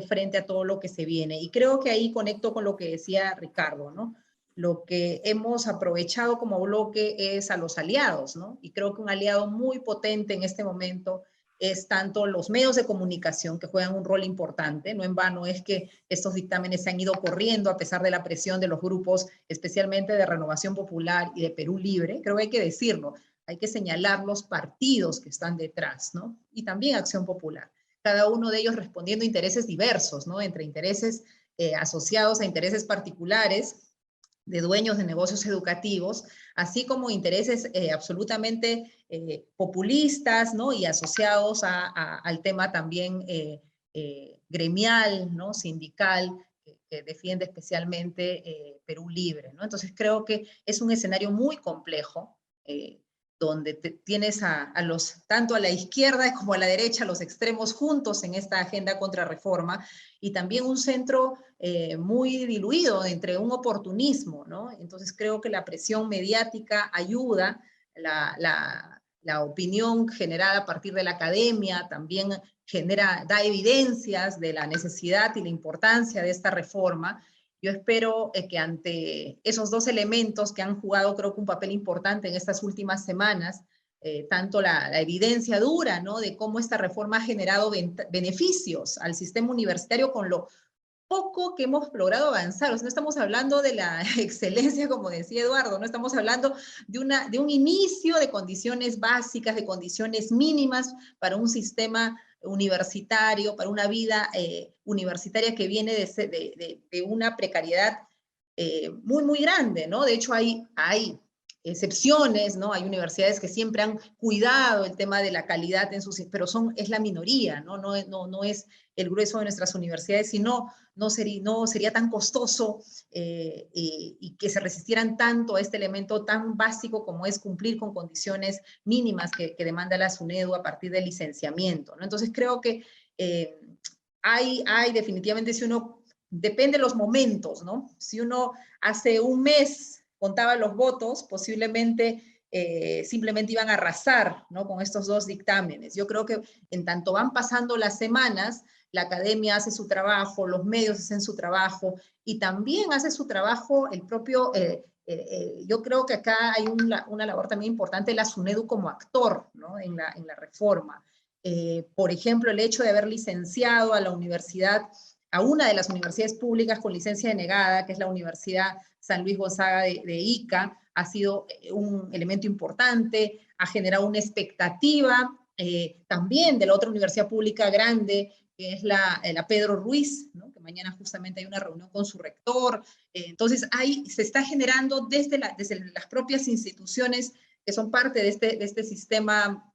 frente a todo lo que se viene. Y creo que ahí conecto con lo que decía Ricardo, ¿no? Lo que hemos aprovechado como bloque es a los aliados, ¿no? Y creo que un aliado muy potente en este momento es tanto los medios de comunicación, que juegan un rol importante. No en vano es que estos dictámenes se han ido corriendo a pesar de la presión de los grupos, especialmente de Renovación Popular y de Perú Libre. Creo que hay que decirlo, hay que señalar los partidos que están detrás, ¿no? Y también Acción Popular. Cada uno de ellos respondiendo a intereses diversos, ¿no? Entre intereses asociados a intereses particulares de dueños de negocios educativos, así como intereses absolutamente populistas, ¿no? Y asociados al tema también gremial, ¿no? Sindical, que defiende especialmente Perú Libre, ¿no? Entonces creo que es un escenario muy complejo, donde tienes tanto a la izquierda como a la derecha, los extremos juntos en esta agenda contra reforma, y también un centro muy diluido entre un oportunismo, ¿no? Entonces creo que la presión mediática ayuda, la opinión generada a partir de la academia también da evidencias de la necesidad y la importancia de esta reforma. Yo espero que ante esos dos elementos que han jugado, creo que un papel importante en estas últimas semanas, tanto la evidencia dura, ¿no? De cómo esta reforma ha generado beneficios al sistema universitario con lo poco que hemos logrado avanzar. O sea, no estamos hablando de la excelencia, como decía Eduardo, no estamos hablando de un inicio de condiciones básicas, de condiciones mínimas para un sistema universitario, para una vida universitaria que viene de una precariedad muy, muy grande, ¿no? De hecho, hay excepciones, ¿no? Hay universidades que siempre han cuidado el tema de la calidad en sus, pero es la minoría, ¿no? No es el grueso de nuestras universidades, sino no sería tan costoso y que se resistieran tanto a este elemento tan básico como es cumplir con condiciones mínimas que demanda la SUNEDU a partir del licenciamiento, ¿no? Entonces creo que hay definitivamente, si uno, depende de los momentos, ¿no? Si uno hace un mes contaba los votos, posiblemente simplemente iban a arrasar, ¿no? Con estos dos dictámenes. Yo creo que en tanto van pasando las semanas, la academia hace su trabajo, los medios hacen su trabajo, y también hace su trabajo el propio, yo creo que acá hay una labor también importante de la SUNEDU como actor, ¿no? en la reforma. Por ejemplo, el hecho de haber licenciado a la universidad, a una de las universidades públicas con licencia denegada, que es la Universidad San Luis Gonzaga de Ica, ha sido un elemento importante, ha generado una expectativa también de la otra universidad pública grande, que es la Pedro Ruiz, ¿no? Que mañana justamente hay una reunión con su rector. Entonces, se está generando desde las propias instituciones que son parte de este sistema,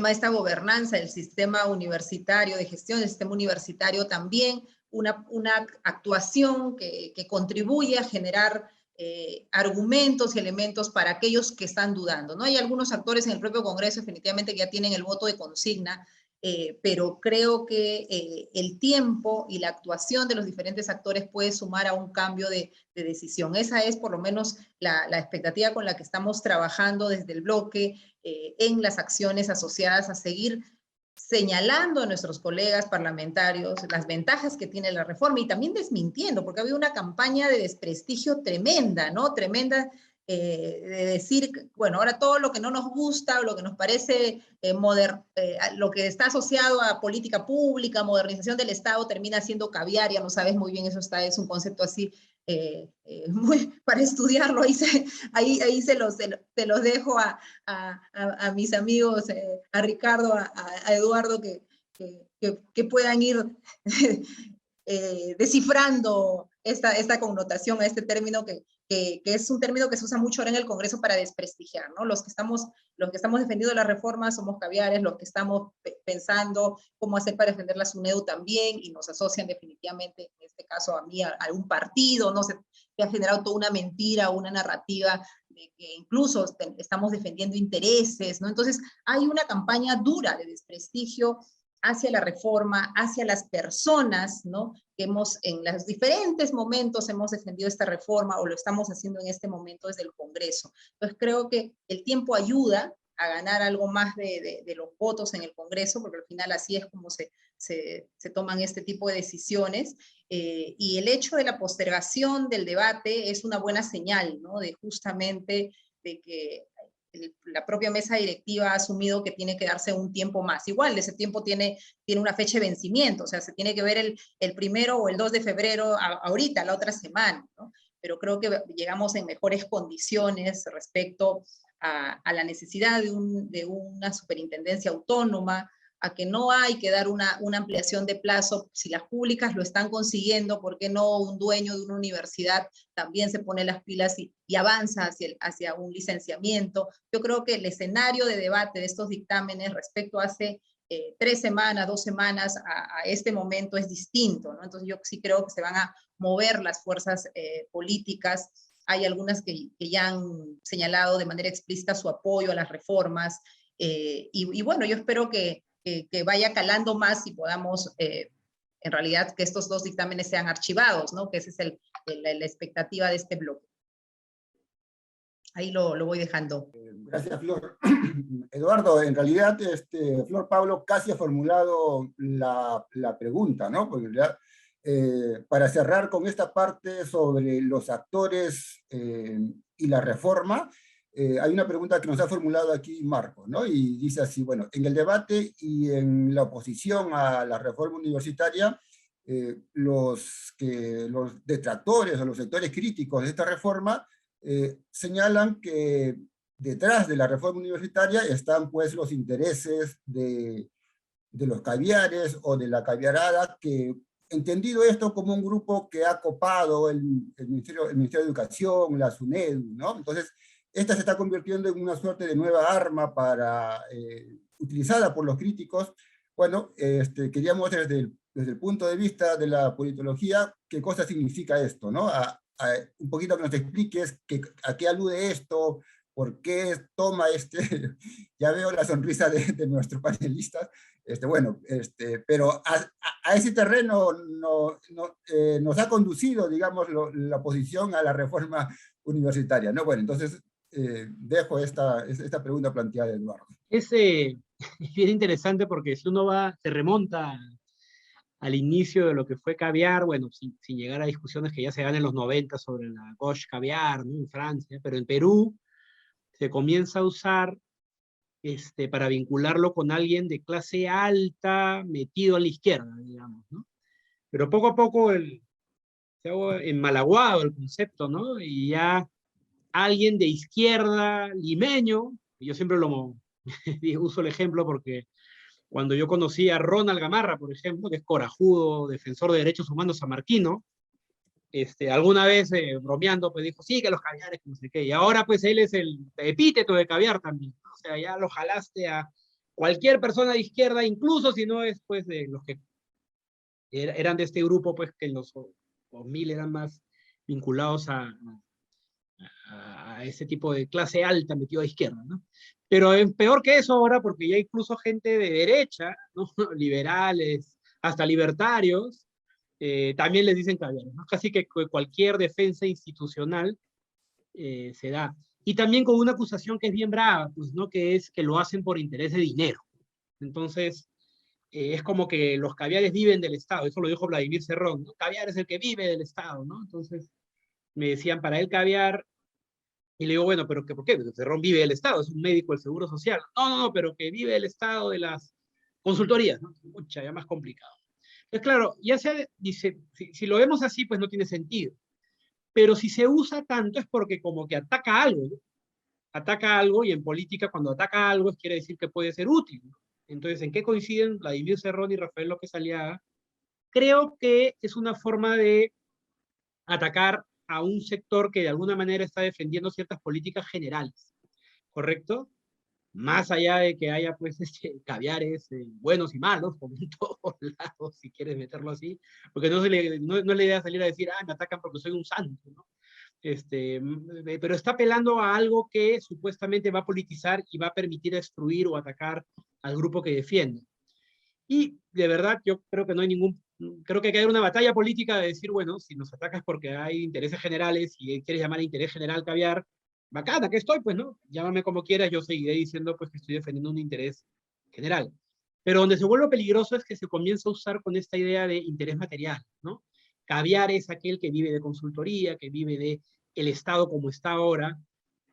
esta gobernanza, el sistema universitario de gestión, el sistema universitario también, una actuación que contribuye a generar argumentos y elementos para aquellos que están dudando, ¿no? Hay algunos actores en el propio Congreso definitivamente que ya tienen el voto de consigna, pero creo que el tiempo y la actuación de los diferentes actores puede sumar a un cambio de decisión. Esa es por lo menos la expectativa con la que estamos trabajando desde el bloque en las acciones asociadas a seguir señalando a nuestros colegas parlamentarios las ventajas que tiene la reforma y también desmintiendo, porque ha habido una campaña de desprestigio tremenda, ¿no? Tremenda, de decir, bueno, ahora todo lo que no nos gusta, o lo que nos parece lo que está asociado a política pública, modernización del Estado, termina siendo caviar, ya no sabes muy bien, es un concepto así para estudiarlo, ahí se los dejo a mis amigos, a Ricardo, a Eduardo, que puedan ir descifrando esta connotación a este término que es un término que se usa mucho ahora en el Congreso para desprestigiar, ¿no? Los que estamos defendiendo la reforma somos caviares, los que estamos pensando cómo hacer para defender la SUNEDU también, y nos asocian definitivamente, en este caso a mí, a un partido, no sé, que ha generado toda una mentira, una narrativa de que incluso estamos defendiendo intereses, ¿no? Entonces, hay una campaña dura de desprestigio hacia la reforma, hacia las personas, ¿no? Que en los diferentes momentos hemos defendido esta reforma o lo estamos haciendo en este momento desde el Congreso. Entonces creo que el tiempo ayuda a ganar algo más de los votos en el Congreso, porque al final así es como se toman este tipo de decisiones, y el hecho de la postergación del debate es una buena señal, ¿no? De justamente de que la propia mesa directiva ha asumido que tiene que darse un tiempo más. Igual, ese tiempo tiene una fecha de vencimiento, o sea, se tiene que ver el 1 o el 2 de febrero, ahorita, la otra semana, ¿no? Pero creo que llegamos en mejores condiciones respecto a la necesidad de una superintendencia autónoma, a que no hay que dar una ampliación de plazo. Si las públicas lo están consiguiendo, ¿por qué no un dueño de una universidad también se pone las pilas y avanza hacia un licenciamiento? Yo creo que el escenario de debate de estos dictámenes respecto a hace 3 semanas, 2 semanas, a este momento es distinto, ¿no? Entonces yo sí creo que se van a mover las fuerzas políticas. Hay algunas que ya han señalado de manera explícita su apoyo a las reformas, y bueno, yo espero que vaya calando más y podamos, en realidad, que estos 2 dictámenes sean archivados, ¿no? Que esa es la expectativa de este bloque. Ahí lo voy dejando. Gracias, Flor. Eduardo, en realidad, Flor Pablo casi ha formulado la pregunta, ¿no? Porque en realidad, para cerrar con esta parte sobre los actores y la reforma, hay una pregunta que nos ha formulado aquí Marco, ¿no? Y dice así, bueno, en el debate y en la oposición a la reforma universitaria, los detractores o los sectores críticos de esta reforma señalan que detrás de la reforma universitaria están pues los intereses de los caviares o de la caviarada que entendido esto como un grupo que ha copado el Ministerio de Educación, la SUNEDU, ¿no? Entonces, esta se está convirtiendo en una suerte de nueva arma para, utilizada por los críticos. Bueno, queríamos desde el punto de vista de la politología, qué cosa significa esto, ¿no? Un poquito que nos expliques a qué alude esto, por qué toma ya veo la sonrisa de nuestros panelistas, bueno, pero a ese terreno nos ha conducido, digamos, la oposición a la reforma universitaria, ¿no? Bueno, entonces dejo esta pregunta planteada de Eduardo. Es bien interesante porque si uno se remonta al inicio de lo que fue caviar, bueno, sin llegar a discusiones que ya se dan en los 90 sobre la gauche caviar, ¿no? En Francia, pero en Perú se comienza a usar para vincularlo con alguien de clase alta metido a la izquierda, digamos, ¿no? Pero poco a poco se ha enmalaguado el concepto, ¿no? Y ya alguien de izquierda limeño, yo siempre uso el ejemplo porque cuando yo conocí a Ronald Gamarra, por ejemplo, que es corajudo, defensor de derechos humanos samarquino, alguna vez bromeando, pues dijo, sí, que los caviares, que no sé qué, y ahora pues él es el epíteto de caviar también, ¿no? O sea, ya lo jalaste a cualquier persona de izquierda, incluso si no es pues de los que eran de este grupo, pues que en los 2000 eran más vinculados a ese tipo de clase alta metido a izquierda, ¿no? Pero es peor que eso ahora porque ya incluso gente de derecha, ¿no? Liberales, hasta libertarios, también les dicen caviares, ¿no? Casi que cualquier defensa institucional se da. Y también con una acusación que es bien brava, pues, ¿no? Que es que lo hacen por interés de dinero. Entonces, es como que los caviares viven del Estado, eso lo dijo Vladimir Cerrón, ¿no? Caviar es el que vive del Estado, ¿no? Entonces, me decían, para él caviar, y le digo, bueno, pero ¿por qué? Porque Cerrón vive del Estado, es un médico del Seguro Social. No, pero que vive del Estado de las consultorías, ¿no? Mucha, ya más complicado. Entonces, claro, ya sea, dice, si lo vemos así, pues no tiene sentido. Pero si se usa tanto es porque como que ataca algo, ¿no? Ataca algo, y en política cuando ataca algo quiere decir que puede ser útil, ¿no? Entonces, ¿en qué coinciden Vladimir Cerrón y Rafael López Aliaga? Creo que es una forma de atacar a un sector que de alguna manera está defendiendo ciertas políticas generales, ¿correcto? Más allá de que haya pues caviares buenos y malos, como en todos lados, si quieres meterlo así, porque no es la idea salir a decir, me atacan porque soy un santo, ¿no? Pero está apelando a algo que supuestamente va a politizar y va a permitir destruir o atacar al grupo que defiende. Y de verdad yo creo que no hay creo que hay que dar una batalla política de decir, bueno, si nos atacas porque hay intereses generales y quieres llamar a interés general caviar, bacana, que estoy, pues, ¿no? Llámame como quieras, yo seguiré diciendo, pues, que estoy defendiendo un interés general. Pero donde se vuelve peligroso es que se comienza a usar con esta idea de interés material, ¿no? Caviar es aquel que vive de consultoría, que vive de el Estado como está ahora,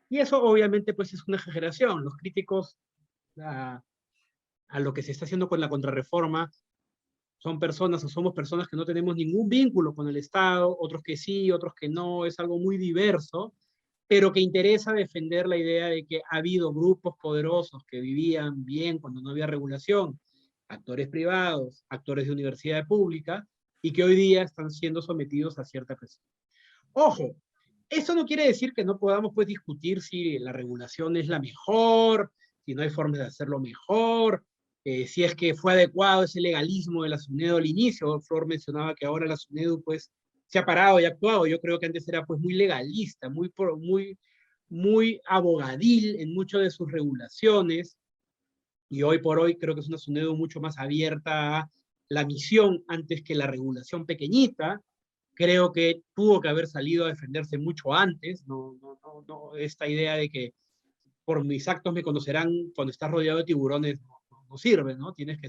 y eso obviamente, pues, es una exageración. Los críticos a lo que se está haciendo con la contrarreforma son personas o somos personas que no tenemos ningún vínculo con el Estado, otros que sí, otros que no, es algo muy diverso, pero que interesa defender la idea de que ha habido grupos poderosos que vivían bien cuando no había regulación, actores privados, actores de universidad pública, y que hoy día están siendo sometidos a cierta presión. Ojo, eso no quiere decir que no podamos pues discutir si la regulación es la mejor, si no hay formas de hacerlo mejor, si es que fue adecuado ese legalismo de la SUNEDU al inicio. Flor mencionaba que ahora la SUNEDU pues se ha parado y ha actuado. Yo creo que antes era pues muy legalista, muy abogadil en muchas de sus regulaciones, y hoy por hoy creo que es una SUNEDU mucho más abierta a la misión antes que la regulación pequeñita. Creo que tuvo que haber salido a defenderse mucho antes, no, esta idea de que por mis actos me conocerán cuando estás rodeado de tiburones no sirve, ¿no? Tienes que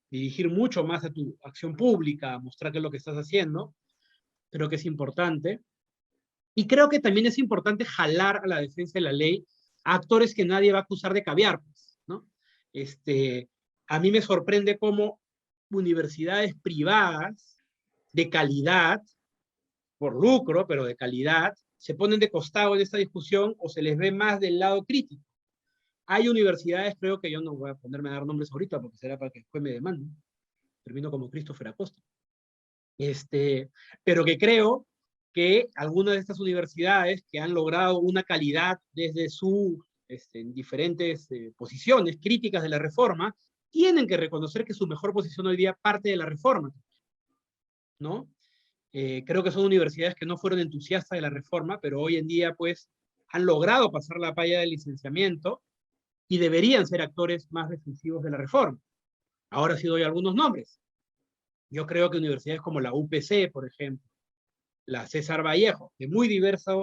dirigir mucho más a tu acción pública, mostrar qué es lo que estás haciendo. Creo que es importante. Y creo que también es importante jalar a la defensa de la ley a actores que nadie va a acusar de caviar, pues, ¿no? A mí me sorprende cómo universidades privadas de calidad, por lucro, pero de calidad, se ponen de costado en esta discusión o se les ve más del lado crítico. Hay universidades, creo que yo no voy a ponerme a dar nombres ahorita porque será para que después me demanden. Termino como Christopher Acosta. Pero que creo que algunas de estas universidades que han logrado una calidad desde en diferentes posiciones críticas de la reforma, tienen que reconocer que su mejor posición hoy día parte de la reforma, ¿no? Creo que son universidades que no fueron entusiastas de la reforma, pero hoy en día, pues, han logrado pasar la valla del licenciamiento y deberían ser actores más defensivos de la reforma. Ahora sí doy algunos nombres. Yo creo que universidades como la UPC, por ejemplo, la César Vallejo, de muy diversa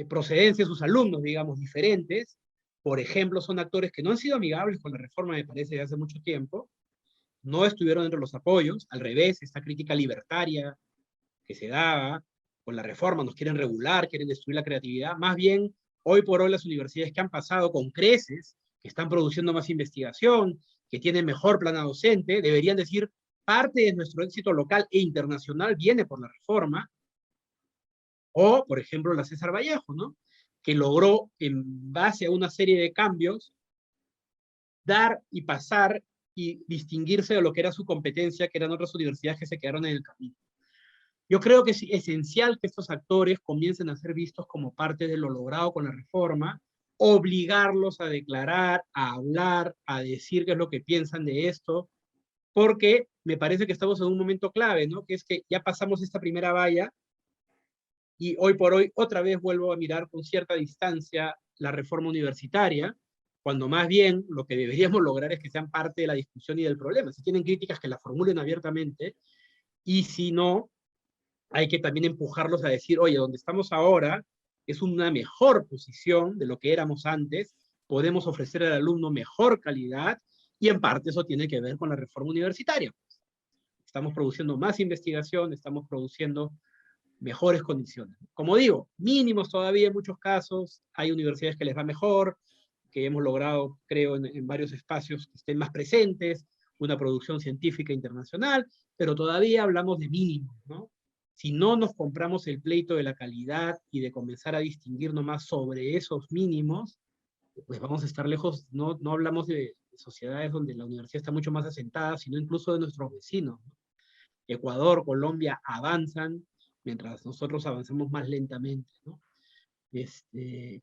procedencia, sus alumnos, digamos, diferentes, por ejemplo, son actores que no han sido amigables con la reforma, me parece, de hace mucho tiempo, no estuvieron entre los apoyos, al revés, esta crítica libertaria que se daba con la reforma, nos quieren regular, quieren destruir la creatividad, más bien, hoy por hoy las universidades que han pasado con creces, que están produciendo más investigación, que tienen mejor plana docente, deberían decir, parte de nuestro éxito local e internacional viene por la reforma, o, por ejemplo, la César Vallejo, ¿no? Que logró, en base a una serie de cambios, dar y pasar y distinguirse de lo que era su competencia, que eran otras universidades que se quedaron en el camino. Yo creo que es esencial que estos actores comiencen a ser vistos como parte de lo logrado con la reforma, obligarlos a declarar, a hablar, a decir qué es lo que piensan de esto, porque me parece que estamos en un momento clave, ¿no? Que es que ya pasamos esta primera valla y hoy por hoy otra vez vuelvo a mirar con cierta distancia la reforma universitaria, cuando más bien lo que deberíamos lograr es que sean parte de la discusión y del problema. Si tienen críticas, que las formulen abiertamente, y si no, hay que también empujarlos a decir, oye, donde estamos ahora es una mejor posición de lo que éramos antes, podemos ofrecer al alumno mejor calidad, y en parte eso tiene que ver con la reforma universitaria. Estamos produciendo más investigación, estamos produciendo mejores condiciones. Como digo, mínimos todavía en muchos casos, hay universidades que les va mejor, que hemos logrado, creo, en varios espacios que estén más presentes, una producción científica internacional, pero todavía hablamos de mínimos, ¿no? Si no nos compramos el pleito de la calidad y de comenzar a distinguirnos más sobre esos mínimos, pues vamos a estar lejos, no hablamos de sociedades donde la universidad está mucho más asentada, sino incluso de nuestros vecinos, ¿no? Ecuador, Colombia avanzan, mientras nosotros avanzamos más lentamente, ¿no?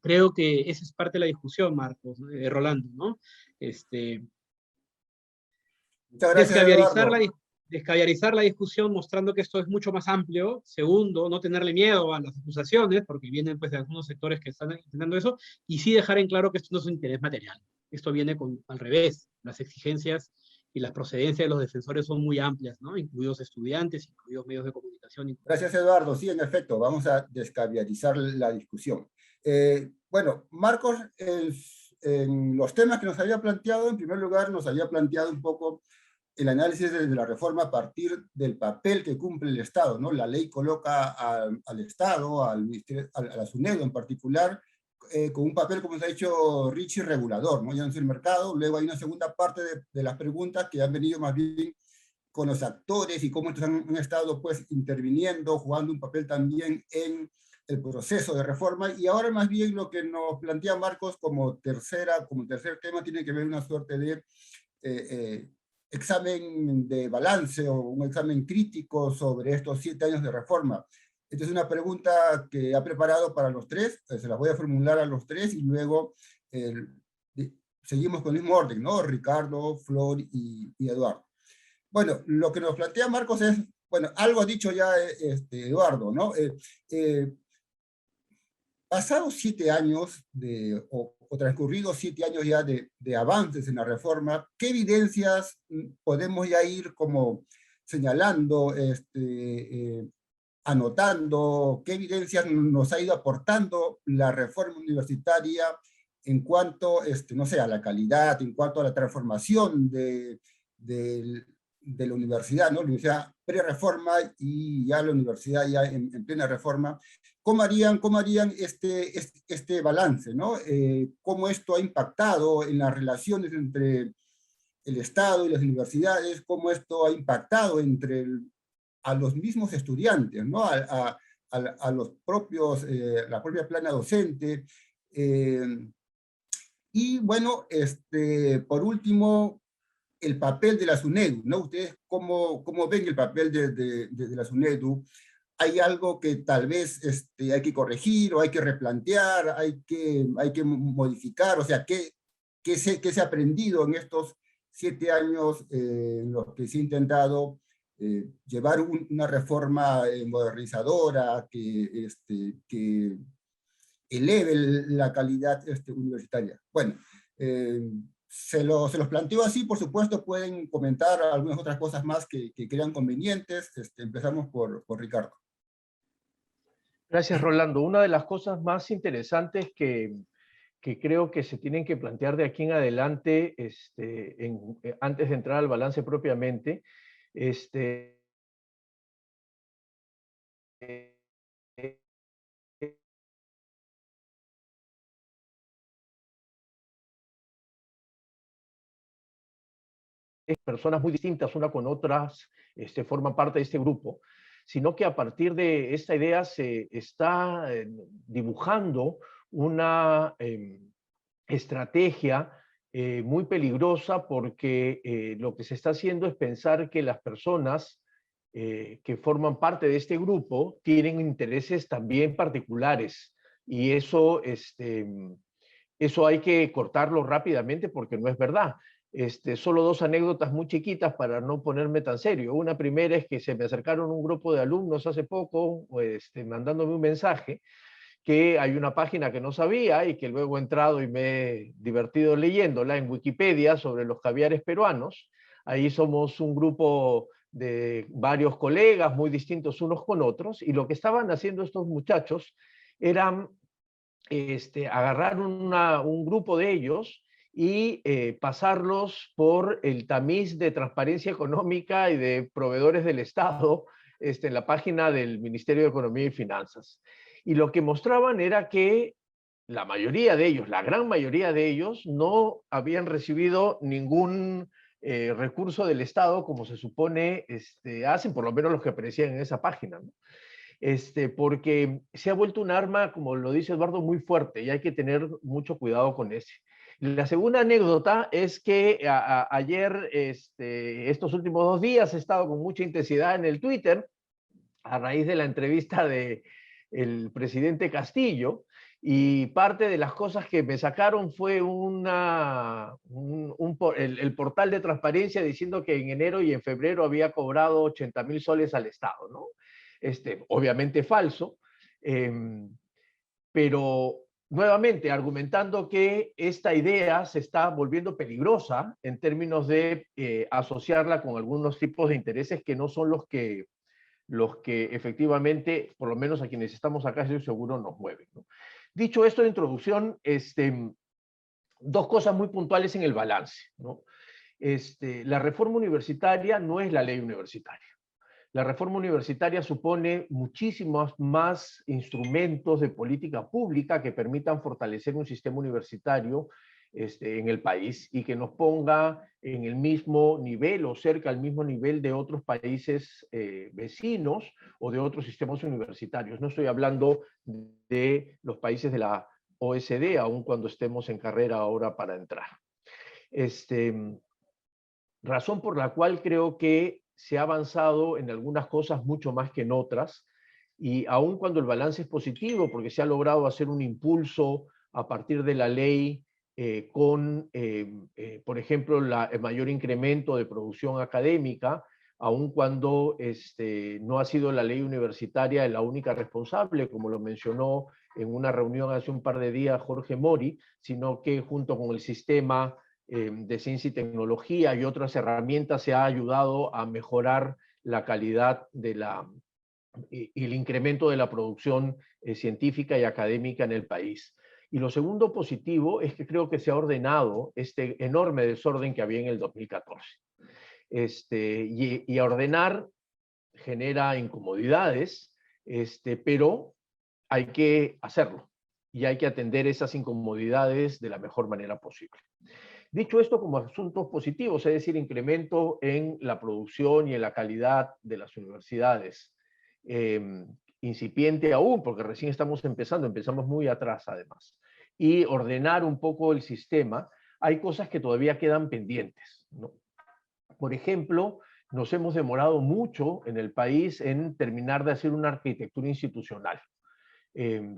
Creo que esa es parte de la discusión, Marcos, Rolando, ¿no? Muchas gracias, Eduardo. Descaviarizar la discusión mostrando que esto es mucho más amplio. Segundo, no tenerle miedo a las acusaciones, porque vienen pues de algunos sectores que están intentando eso, y sí dejar en claro que esto no es un interés material. Esto viene al revés. Las exigencias y las procedencias de los defensores son muy amplias, ¿no? Incluidos estudiantes, incluidos medios de comunicación. Gracias, Eduardo. Sí, en efecto, vamos a descaviarizar la discusión. Bueno, Marcos, en los temas que nos había planteado, en primer lugar, nos había planteado un poco el análisis de la reforma a partir del papel que cumple el Estado, ¿no? La ley coloca al Estado, al ministerio, a la SUNEDO en particular, con un papel, como se ha dicho Richie, regulador, ¿no? Ya no es el mercado. Luego hay una segunda parte de las preguntas que han venido más bien con los actores y cómo han estado pues interviniendo, jugando un papel también en el proceso de reforma, y ahora más bien lo que nos plantea Marcos como tercer tema tiene que ver una suerte de examen de balance o un examen crítico sobre estos 7 años de reforma. Esta es una pregunta que ha preparado para los tres, se las voy a formular a los tres y luego seguimos con el mismo orden, ¿no? Ricardo, Flor y Eduardo. Bueno, lo que nos plantea Marcos es, bueno, algo ha dicho ya Eduardo, ¿no? Pasados 7 años, o transcurridos 7 años ya de avances en la reforma, ¿qué evidencias podemos ya ir como señalando, anotando, qué evidencias nos ha ido aportando la reforma universitaria en cuanto, no sé, a la calidad, en cuanto a la transformación de la universidad, ¿no? La universidad pre-reforma y ya la universidad ya en plena reforma? ¿Cómo harían este balance, ¿no? ¿Cómo esto ha impactado en las relaciones entre el Estado y las universidades? ¿Cómo esto ha impactado a los mismos estudiantes, ¿no? A los propios, la propia plana docente? Y bueno, por último, el papel de la SUNEDU, ¿no? ¿Ustedes cómo ven el papel de la SUNEDU? ¿Hay algo que tal vez hay que corregir o hay que replantear, hay que modificar? O sea, ¿qué se ha aprendido en estos 7 años en los que se ha intentado llevar una reforma modernizadora que eleve la calidad universitaria? Bueno, se los planteo así. Por supuesto pueden comentar algunas otras cosas más que crean convenientes. Empezamos por Ricardo. Gracias, Rolando. Una de las cosas más interesantes que creo que se tienen que plantear de aquí en adelante, antes de entrar al balance propiamente, personas muy distintas una con otras forman parte de este grupo, sino que a partir de esta idea se está dibujando una estrategia muy peligrosa, porque lo que se está haciendo es pensar que las personas que forman parte de este grupo tienen intereses también particulares, y eso hay que cortarlo rápidamente, porque no es verdad. Solo 2 anécdotas muy chiquitas para no ponerme tan serio. Una primera es que se me acercaron un grupo de alumnos hace poco, mandándome un mensaje, que hay una página que no sabía y que luego he entrado y me he divertido leyéndola en Wikipedia, sobre los caviares peruanos. Ahí somos un grupo de varios colegas muy distintos unos con otros, y lo que estaban haciendo estos muchachos era agarrar un grupo de ellos y pasarlos por el tamiz de transparencia económica y de proveedores del Estado en la página del Ministerio de Economía y Finanzas. Y lo que mostraban era que la mayoría de ellos, la gran mayoría de ellos, no habían recibido ningún recurso del Estado, como se supone hacen, por lo menos los que aparecían en esa página, ¿no? Porque se ha vuelto un arma, como lo dice Eduardo, muy fuerte, y hay que tener mucho cuidado con ese. La segunda anécdota es que ayer, estos últimos 2 días, he estado con mucha intensidad en el Twitter, a raíz de la entrevista del presidente Castillo, y parte de las cosas que me sacaron fue el portal de transparencia diciendo que en enero y en febrero había cobrado 80.000 soles al Estado, ¿no? Obviamente falso, pero nuevamente argumentando que esta idea se está volviendo peligrosa en términos de asociarla con algunos tipos de intereses que no son los que efectivamente, por lo menos a quienes estamos acá, estoy seguro, nos mueven, ¿no? Dicho esto de introducción, 2 cosas muy puntuales en el balance, ¿no? La reforma universitaria no es la ley universitaria. La reforma universitaria supone muchísimos más instrumentos de política pública que permitan fortalecer un sistema universitario en el país, y que nos ponga en el mismo nivel o cerca al mismo nivel de otros países vecinos o de otros sistemas universitarios. No estoy hablando de los países de la OECD, aun cuando estemos en carrera ahora para entrar. Razón por la cual creo que se ha avanzado en algunas cosas mucho más que en otras, y aun cuando el balance es positivo, porque se ha logrado hacer un impulso a partir de la ley por ejemplo, el mayor incremento de producción académica, aun cuando no ha sido la ley universitaria la única responsable, como lo mencionó en una reunión hace un par de días Jorge Mori, sino que junto con el sistema de ciencia y tecnología y otras herramientas se ha ayudado a mejorar la calidad y el incremento de la producción científica y académica en el país. Y lo segundo positivo es que creo que se ha ordenado este enorme desorden que había en el 2014. Y a ordenar genera incomodidades, pero hay que hacerlo y hay que atender esas incomodidades de la mejor manera posible. Dicho esto, como asuntos positivos, es decir, incremento en la producción y en la calidad de las universidades, incipiente aún, porque recién estamos empezamos muy atrás además, y ordenar un poco el sistema, hay cosas que todavía quedan pendientes, ¿no? Por ejemplo, nos hemos demorado mucho en el país en terminar de hacer una arquitectura institucional.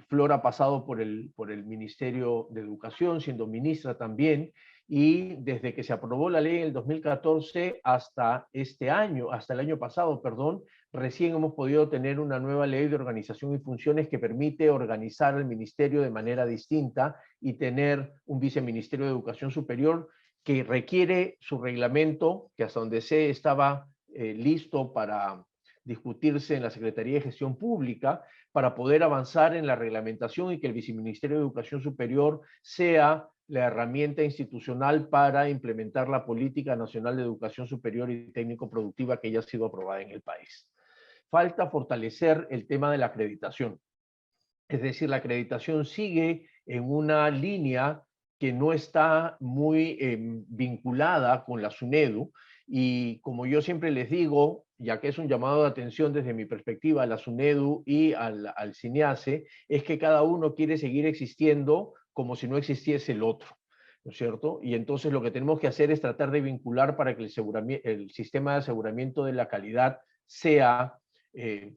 Flor ha pasado por el Ministerio de Educación, siendo ministra también, y desde que se aprobó la ley en el 2014 hasta este año, hasta el año pasado, perdón, recién hemos podido tener una nueva ley de organización y funciones que permite organizar el ministerio de manera distinta y tener un viceministerio de Educación Superior que requiere su reglamento, que hasta donde sé estaba listo para discutirse en la Secretaría de Gestión Pública, para poder avanzar en la reglamentación y que el Viceministerio de Educación Superior sea la herramienta institucional para implementar la Política Nacional de Educación Superior y Técnico-Productiva que ya ha sido aprobada en el país. Falta fortalecer el tema de la acreditación. Es decir, la acreditación sigue en una línea que no está muy vinculada con la SUNEDU, y como yo siempre les digo, ya que es un llamado de atención desde mi perspectiva a la SUNEDU y al CINEACE, es que cada uno quiere seguir existiendo como si no existiese el otro, ¿no es cierto? Y entonces lo que tenemos que hacer es tratar de vincular para que el sistema de aseguramiento de la calidad sea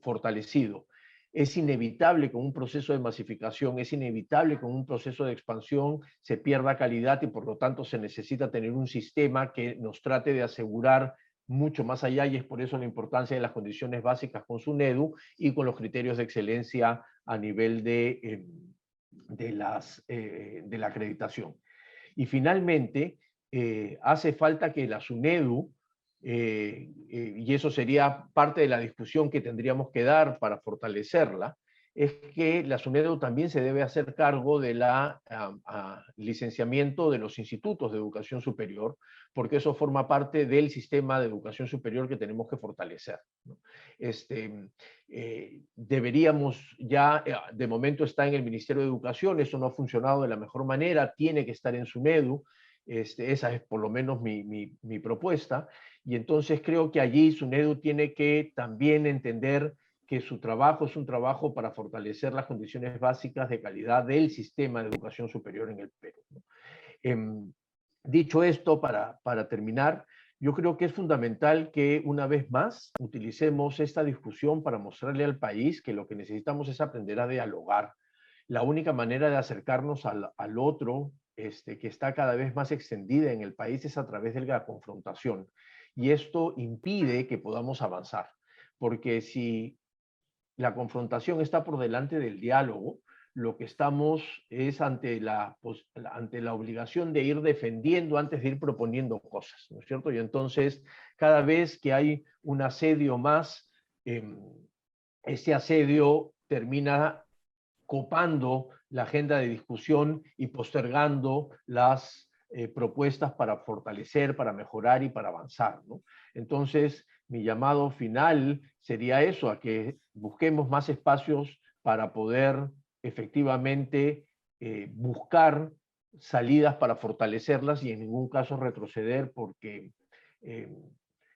fortalecido. Es inevitable con un proceso de masificación, es inevitable con un proceso de expansión se pierda calidad y por lo tanto se necesita tener un sistema que nos trate de asegurar mucho más allá, y es por eso la importancia de las condiciones básicas con SUNEDU y con los criterios de excelencia a nivel de la acreditación. Y finalmente, hace falta que la SUNEDU, y eso sería parte de la discusión que tendríamos que dar para fortalecerla, es que la SUNEDU también se debe hacer cargo de la licenciamiento de los institutos de educación superior, porque eso forma parte del sistema de educación superior que tenemos que fortalecer, ¿no? Deberíamos ya, de momento está en el Ministerio de Educación, eso no ha funcionado de la mejor manera, tiene que estar en SUNEDU, esa es por lo menos mi propuesta, y entonces creo que allí SUNEDU tiene que también entender que su trabajo es un trabajo para fortalecer las condiciones básicas de calidad del sistema de educación superior en el Perú, ¿no? Dicho esto, para terminar, yo creo que es fundamental que una vez más utilicemos esta discusión para mostrarle al país que lo que necesitamos es aprender a dialogar. La única manera de acercarnos al otro, que está cada vez más extendida en el país, es a través de la confrontación. Y esto impide que podamos avanzar, porque si la confrontación está por delante del diálogo, lo que estamos es ante la obligación de ir defendiendo antes de ir proponiendo cosas, ¿no es cierto? Y entonces, cada vez que hay un asedio más, ese asedio termina copando la agenda de discusión y postergando las propuestas para fortalecer, para mejorar y para avanzar, ¿no? Entonces, mi llamado final sería eso, a que busquemos más espacios para poder efectivamente buscar salidas para fortalecerlas y en ningún caso retroceder, porque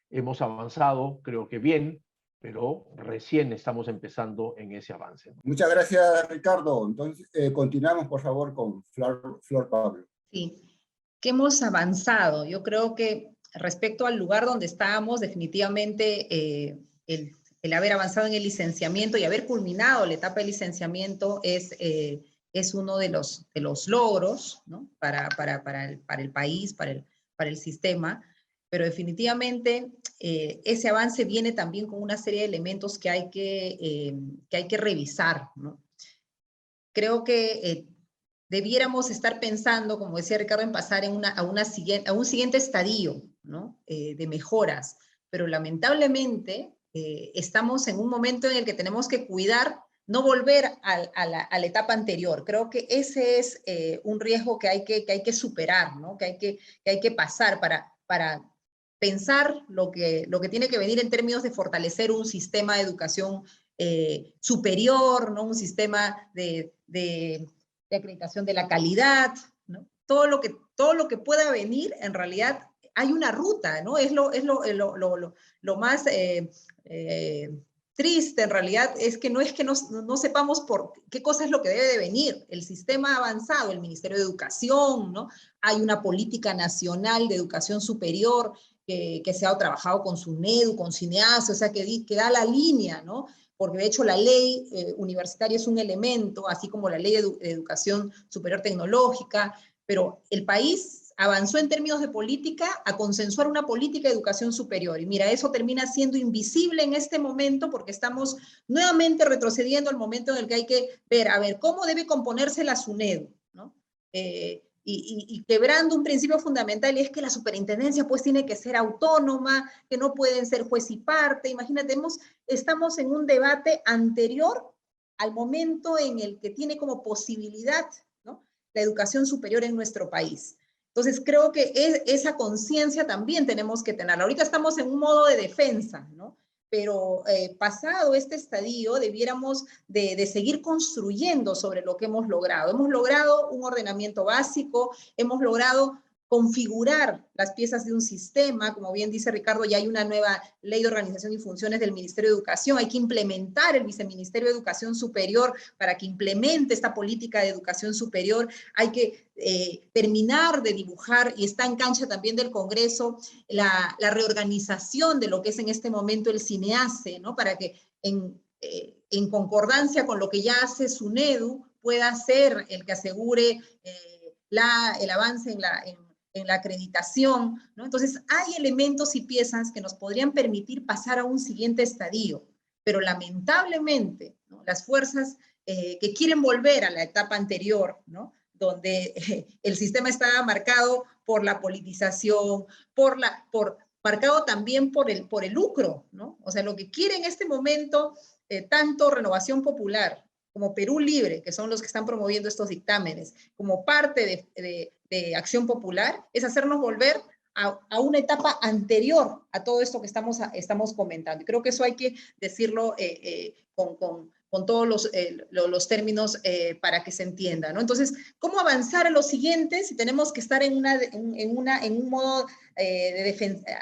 hemos avanzado, creo que bien, pero recién estamos empezando en ese avance. Muchas gracias, Ricardo. Entonces, continuamos, por favor, con Flor Pablo. Sí, que hemos avanzado. Yo creo que respecto al lugar donde estábamos, definitivamente el haber avanzado en el licenciamiento y haber culminado la etapa de licenciamiento es uno de los logros, ¿no? para el país, para el sistema, pero definitivamente ese avance viene también con una serie de elementos que hay que revisar, ¿no? Creo que debiéramos estar pensando, como decía Ricardo, en pasar a un siguiente estadio, ¿no? De mejoras, pero lamentablemente estamos en un momento en el que tenemos que cuidar no volver a la etapa anterior. Creo que ese es un riesgo que hay que superar, ¿no? Que hay que pasar para pensar lo que tiene que venir en términos de fortalecer un sistema de educación superior, ¿no? Un sistema de acreditación de la calidad, ¿no? Todo lo que pueda venir, en realidad hay una ruta, ¿no? Es lo más triste, en realidad, es que no sepamos por qué cosa es lo que debe de venir. El sistema ha avanzado, el Ministerio de Educación, ¿no? Hay una política nacional de educación superior que se ha trabajado con SUNEDU, con CINEASE, o sea, que da la línea, ¿no? Porque de hecho la ley universitaria es un elemento, así como la ley de educación superior tecnológica, pero el país avanzó en términos de política a consensuar una política de educación superior. Y mira, eso termina siendo invisible en este momento porque estamos nuevamente retrocediendo al momento en el que hay que ver, a ver, cómo debe componerse la SUNEDU, ¿no? Y quebrando un principio fundamental, y es que la superintendencia pues tiene que ser autónoma, que no pueden ser juez y parte. Imagínate, estamos en un debate anterior al momento en el que tiene como posibilidad, ¿no?, la educación superior en nuestro país. Entonces creo que esa conciencia también tenemos que tenerla. Ahorita estamos en un modo de defensa, ¿no? Pero pasado este estadio debiéramos de seguir construyendo sobre lo que hemos logrado. Hemos logrado un ordenamiento básico, hemos logrado configurar las piezas de un sistema, como bien dice Ricardo, ya hay una nueva ley de organización y funciones del Ministerio de Educación, hay que implementar el Viceministerio de Educación Superior para que implemente esta política de educación superior, hay que terminar de dibujar, y está en cancha también del Congreso, la reorganización de lo que es en este momento el CINEASE, ¿no?, para que en concordancia con lo que ya hace SUNEDU, pueda ser el que asegure el avance en la acreditación, ¿no? Entonces, hay elementos y piezas que nos podrían permitir pasar a un siguiente estadio, pero lamentablemente, ¿no?, las fuerzas que quieren volver a la etapa anterior, ¿no?, donde el sistema estaba marcado por la politización, marcado también por el lucro, ¿no? O sea, lo que quiere en este momento, tanto Renovación Popular como Perú Libre, que son los que están promoviendo estos dictámenes, como parte de Acción Popular, es hacernos volver a una etapa anterior a todo esto que estamos comentando. Y creo que eso hay que decirlo con todos los términos para que se entienda, ¿no? Entonces, ¿cómo avanzar a lo siguiente si tenemos que estar en un modo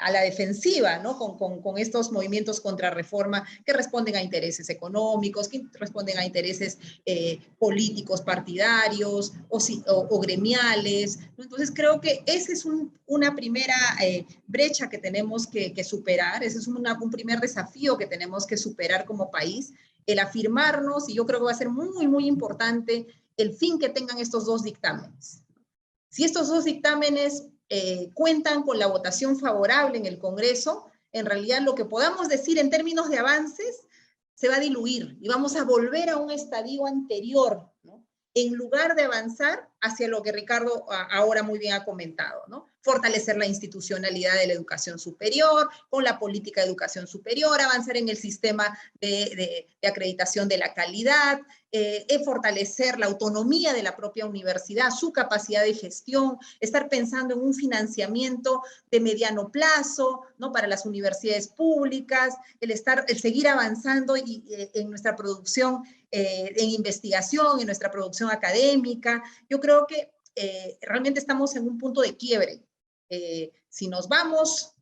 a la defensiva, ¿no?, con estos movimientos contra reforma que responden a intereses económicos, que responden a intereses políticos, partidarios o gremiales, ¿no? Entonces, creo que esa es una primera brecha que tenemos que superar, ese es un primer desafío que tenemos que superar como país, el afirmarnos, y yo creo que va a ser muy, muy importante el fin que tengan estos dos dictámenes. Si estos dos dictámenes cuentan con la votación favorable en el Congreso, en realidad lo que podamos decir en términos de avances se va a diluir y vamos a volver a un estadio anterior, ¿no?, en lugar de avanzar hacia lo que Ricardo ahora muy bien ha comentado, ¿no? Fortalecer la institucionalidad de la educación superior, con la política de educación superior, avanzar en el sistema de acreditación de la calidad, fortalecer la autonomía de la propia universidad, su capacidad de gestión, estar pensando en un financiamiento de mediano plazo, ¿no?, para las universidades públicas, el seguir avanzando en nuestra producción en investigación, en nuestra producción académica. Yo creo que realmente estamos en un punto de quiebre. Si nos vamos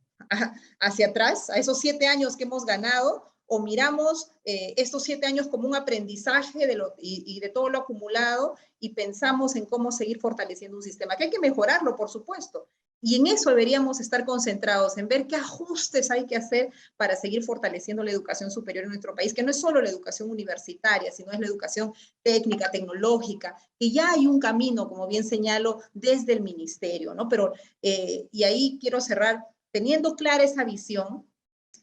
hacia atrás, a esos 7 años que hemos ganado, o miramos estos 7 años como un aprendizaje de todo lo acumulado y pensamos en cómo seguir fortaleciendo un sistema, que hay que mejorarlo, por supuesto. Y en eso deberíamos estar concentrados, en ver qué ajustes hay que hacer para seguir fortaleciendo la educación superior en nuestro país, que no es solo la educación universitaria, sino es la educación técnica, tecnológica, que ya hay un camino, como bien señalo, desde el ministerio, ¿no? Pero, y ahí quiero cerrar, teniendo clara esa visión,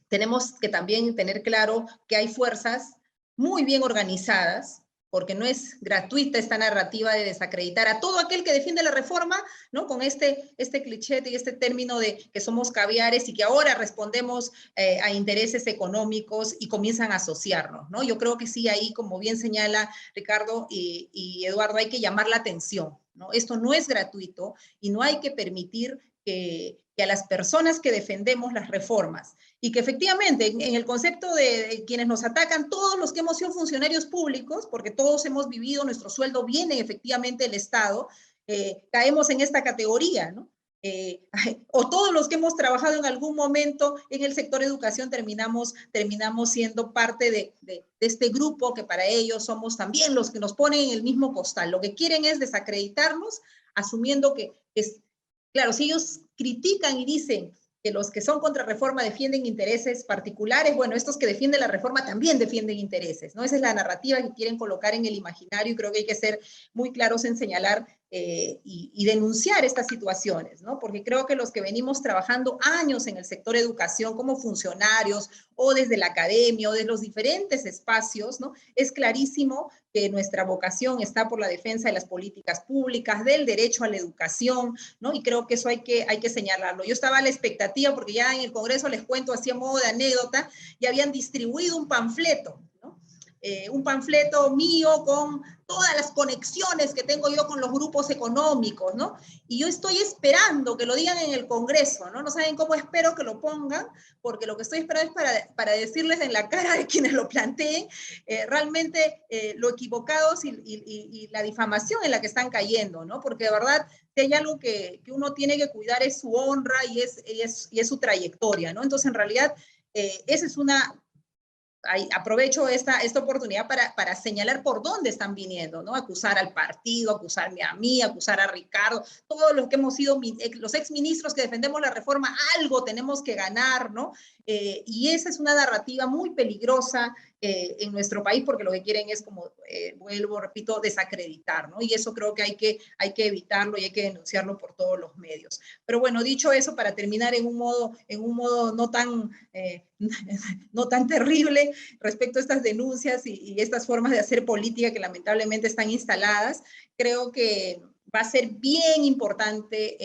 tenemos que también tener claro que hay fuerzas muy bien organizadas, porque no es gratuita esta narrativa de desacreditar a todo aquel que defiende la reforma, ¿no?, con este cliché y este término de que somos caviares y que ahora respondemos a intereses económicos y comienzan a asociarnos, ¿no? Yo creo que sí, ahí, como bien señala Ricardo y Eduardo, hay que llamar la atención, ¿no? Esto no es gratuito y no hay que permitir que a las personas que defendemos las reformas y que efectivamente en el concepto de quienes nos atacan, todos los que hemos sido funcionarios públicos, porque todos hemos vivido, nuestro sueldo viene efectivamente del Estado, caemos en esta categoría, ¿no? O todos los que hemos trabajado en algún momento en el sector educación terminamos siendo parte de este grupo que para ellos somos también los que nos ponen en el mismo costal. Lo que quieren es desacreditarnos, asumiendo que es, claro, si ellos critican y dicen que los que son contra reforma defienden intereses particulares, bueno, estos que defienden la reforma también defienden intereses, ¿no? Esa es la narrativa que quieren colocar en el imaginario y creo que hay que ser muy claros en señalar y denunciar estas situaciones, ¿no? Porque creo que los que venimos trabajando años en el sector educación como funcionarios o desde la academia o de los diferentes espacios, ¿no? Es clarísimo que nuestra vocación está por la defensa de las políticas públicas, del derecho a la educación, ¿no? Y creo que eso hay que señalarlo. Yo estaba a la expectativa porque ya en el Congreso, les cuento así a modo de anécdota, ya habían distribuido un panfleto, ¿no? Un panfleto mío con todas las conexiones que tengo yo con los grupos económicos, ¿no? Y yo estoy esperando que lo digan en el Congreso, ¿no? No saben cómo espero que lo pongan, porque lo que estoy esperando es para decirles en la cara de quienes lo planteen realmente lo equivocados y la difamación en la que están cayendo, ¿no? Porque de verdad, si hay algo que uno tiene que cuidar es su honra y es su trayectoria, ¿no? Entonces, en realidad, esa es una... aprovecho esta oportunidad para señalar por dónde están viniendo, ¿no? Acusar al partido, acusarme a mí, acusar a Ricardo, todos los que hemos sido los exministros que defendemos la reforma, algo tenemos que ganar, ¿no? Y esa es una narrativa muy peligrosa en nuestro país porque lo que quieren es, como vuelvo, repito, desacreditar, ¿no? Y eso creo que hay que evitarlo y hay que denunciarlo por todos los medios. Pero bueno, dicho eso, para terminar en un modo no tan terrible respecto a estas denuncias y estas formas de hacer política que lamentablemente están instaladas, creo que va a ser bien importante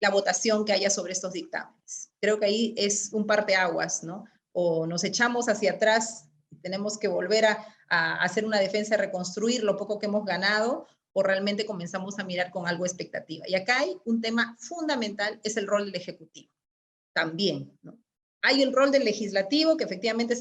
la votación que haya sobre estos dictámenes. Creo que ahí es un parteaguas, ¿no? O nos echamos hacia atrás, tenemos que volver a hacer una defensa, reconstruir lo poco que hemos ganado, o realmente comenzamos a mirar con algo de expectativa. Y acá hay un tema fundamental, es el rol del Ejecutivo. También, ¿no? Hay el rol del legislativo, que efectivamente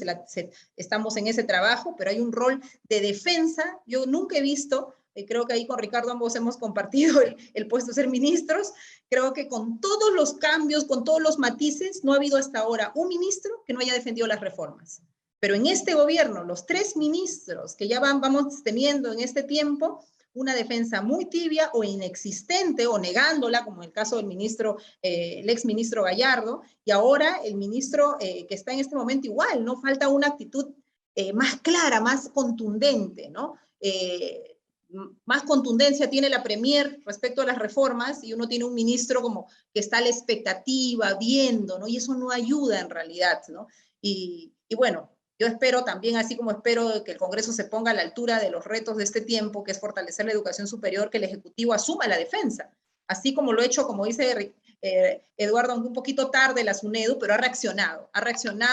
estamos en ese trabajo, pero hay un rol de defensa. Yo nunca he visto, creo que ahí con Ricardo ambos hemos compartido el puesto de ser ministros, creo que con todos los cambios, con todos los matices, no ha habido hasta ahora un ministro que no haya defendido las reformas. Pero en este gobierno, los 3 ministros que ya vamos teniendo en este tiempo, una defensa muy tibia o inexistente o negándola, como en el caso del ministro, el exministro Gallardo, y ahora el ministro que está en este momento igual, ¿no? Falta una actitud más clara, más contundente, ¿no? Más contundencia tiene la Premier respecto a las reformas y uno tiene un ministro como que está a la expectativa, viendo, ¿no? Y eso no ayuda en realidad, ¿no? Y bueno, yo espero también, así como espero que el Congreso se ponga a la altura de los retos de este tiempo, que es fortalecer la educación superior, que el Ejecutivo asuma la defensa, así como lo ha hecho, como dice Eduardo, aunque un poquito tarde, la SUNEDU, pero ha reaccionado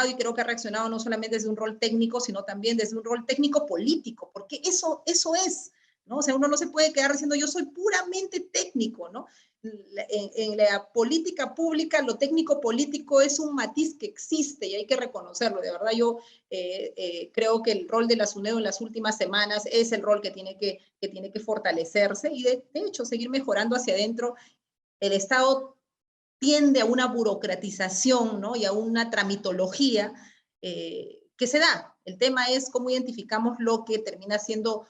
y creo que ha reaccionado no solamente desde un rol técnico, sino también desde un rol técnico-político, porque eso es, ¿no? O sea, uno no se puede quedar diciendo yo soy puramente técnico, ¿no? En la política pública, lo técnico-político es un matiz que existe y hay que reconocerlo. De verdad, yo creo que el rol de la SUNEDU en las últimas semanas es el rol que tiene que fortalecerse y de hecho seguir mejorando hacia adentro. El Estado tiende a una burocratización, ¿no? Y a una tramitología que se da. El tema es cómo identificamos lo que termina siendo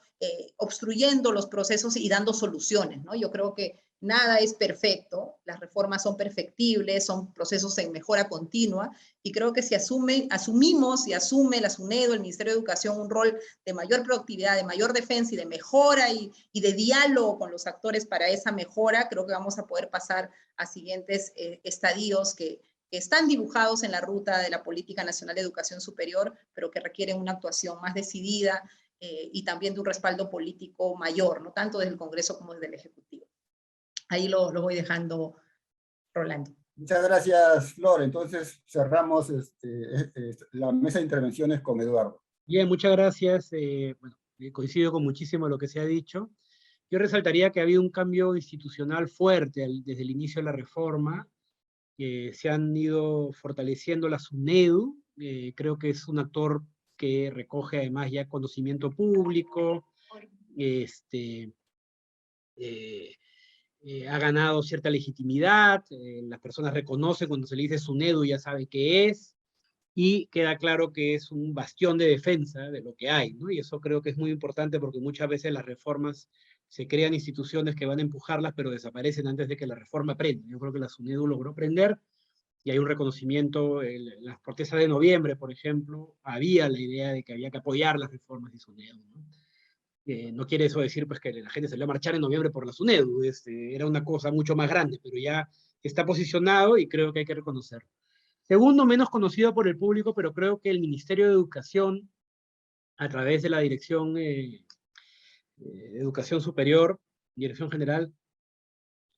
obstruyendo los procesos y dando soluciones, ¿no? Yo creo que nada es perfecto, las reformas son perfectibles, son procesos en mejora continua, y creo que si asumimos y asume la SUNEDU, el Ministerio de Educación, un rol de mayor productividad, de mayor defensa y de mejora y de diálogo con los actores para esa mejora, creo que vamos a poder pasar a siguientes estadios que están dibujados en la ruta de la Política Nacional de Educación Superior, pero que requieren una actuación más decidida y también de un respaldo político mayor, no tanto desde el Congreso como desde el Ejecutivo. Ahí lo voy dejando, Rolando. Muchas gracias, Flor. Entonces cerramos la mesa de intervenciones con Eduardo. Bien, muchas gracias. Bueno, coincido con muchísimo lo que se ha dicho. Yo resaltaría que ha habido un cambio institucional fuerte desde el inicio de la reforma, que se han ido fortaleciendo la SUNEDU. Creo que es un actor que recoge además ya conocimiento público, ha ganado cierta legitimidad, las personas reconocen cuando se le dice SUNEDU, ya saben qué es, y queda claro que es un bastión de defensa de lo que hay, ¿no? Y eso creo que es muy importante porque muchas veces las reformas se crean instituciones que van a empujarlas, pero desaparecen antes de que la reforma prenda. Yo creo que la SUNEDU logró prender y hay un reconocimiento, en las protestas de noviembre, por ejemplo, había la idea de que había que apoyar las reformas de SUNEDU, ¿no? No quiere eso decir pues, que la gente salió a marchar en noviembre por la SUNEDU, era una cosa mucho más grande, pero ya está posicionado y creo que hay que reconocerlo. Segundo, menos conocido por el público, pero creo que el Ministerio de Educación, a través de la Dirección de Educación Superior, Dirección General,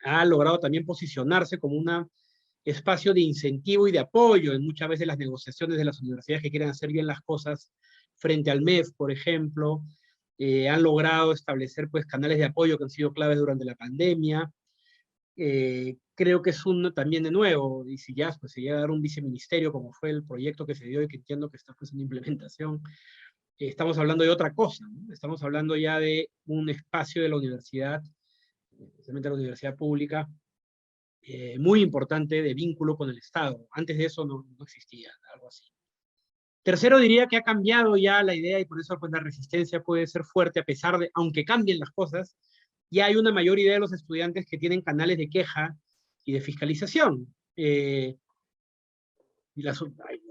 ha logrado también posicionarse como un espacio de incentivo y de apoyo en muchas veces las negociaciones de las universidades que quieren hacer bien las cosas frente al MEF, por ejemplo. Han logrado establecer pues, canales de apoyo que han sido claves durante la pandemia. Creo que es también de nuevo, y si ya pues, se llega a dar un viceministerio, como fue el proyecto que se dio y que entiendo que está pues, en implementación, estamos hablando de otra cosa, ¿no? Estamos hablando ya de un espacio de la universidad, especialmente la universidad pública, muy importante de vínculo con el Estado. Antes de eso no existía algo así. Tercero, diría que ha cambiado ya la idea y por eso pues, la resistencia puede ser fuerte a pesar de, aunque cambien las cosas, ya hay una mayor idea de los estudiantes que tienen canales de queja y de fiscalización. Y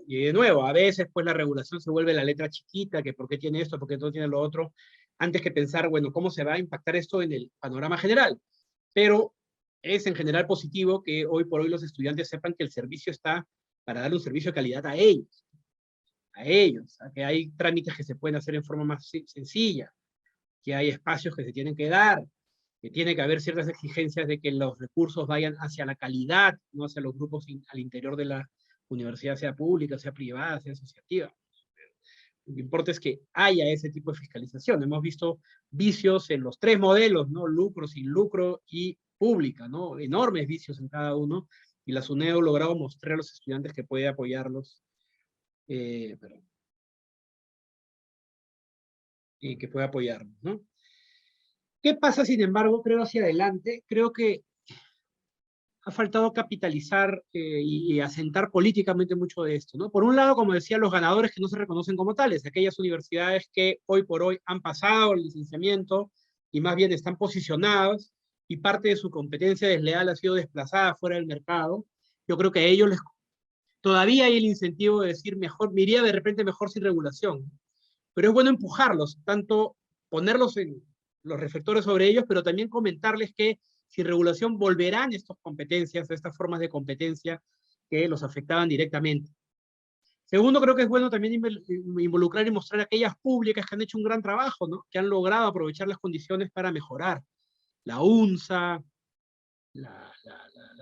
de nuevo, a veces pues la regulación se vuelve la letra chiquita, que por qué tiene esto, por qué no tiene lo otro, antes que pensar, bueno, ¿cómo se va a impactar esto en el panorama general? Pero es en general positivo que hoy por hoy los estudiantes sepan que el servicio está para darle un servicio de calidad a ellos, que hay trámites que se pueden hacer en forma más sencilla, que hay espacios que se tienen que dar, que tiene que haber ciertas exigencias de que los recursos vayan hacia la calidad, no hacia los grupos al interior de la universidad, sea pública, sea privada, sea asociativa. Lo que importa es que haya ese tipo de fiscalización. Hemos visto vicios en los tres modelos, ¿no? Lucro, sin lucro y pública, ¿no? Enormes vicios en cada uno, y la SUNEDU ha logrado mostrar a los estudiantes que puede apoyarlos, que puede apoyarnos, ¿no? ¿Qué pasa, sin embargo, creo hacia adelante? Creo que ha faltado capitalizar y asentar políticamente mucho de esto, ¿no? Por un lado, como decía, los ganadores que no se reconocen como tales, aquellas universidades que hoy por hoy han pasado el licenciamiento y más bien están posicionadas y parte de su competencia desleal ha sido desplazada fuera del mercado. Yo creo que a ellos todavía hay el incentivo de decir, mejor, me iría de repente mejor sin regulación, pero es bueno empujarlos, tanto ponerlos en los reflectores sobre ellos, pero también comentarles que sin regulación volverán estas competencias, estas formas de competencia que los afectaban directamente. Segundo, creo que es bueno también involucrar y mostrar a aquellas públicas que han hecho un gran trabajo, ¿no? Que han logrado aprovechar las condiciones para mejorar. La UNSA, la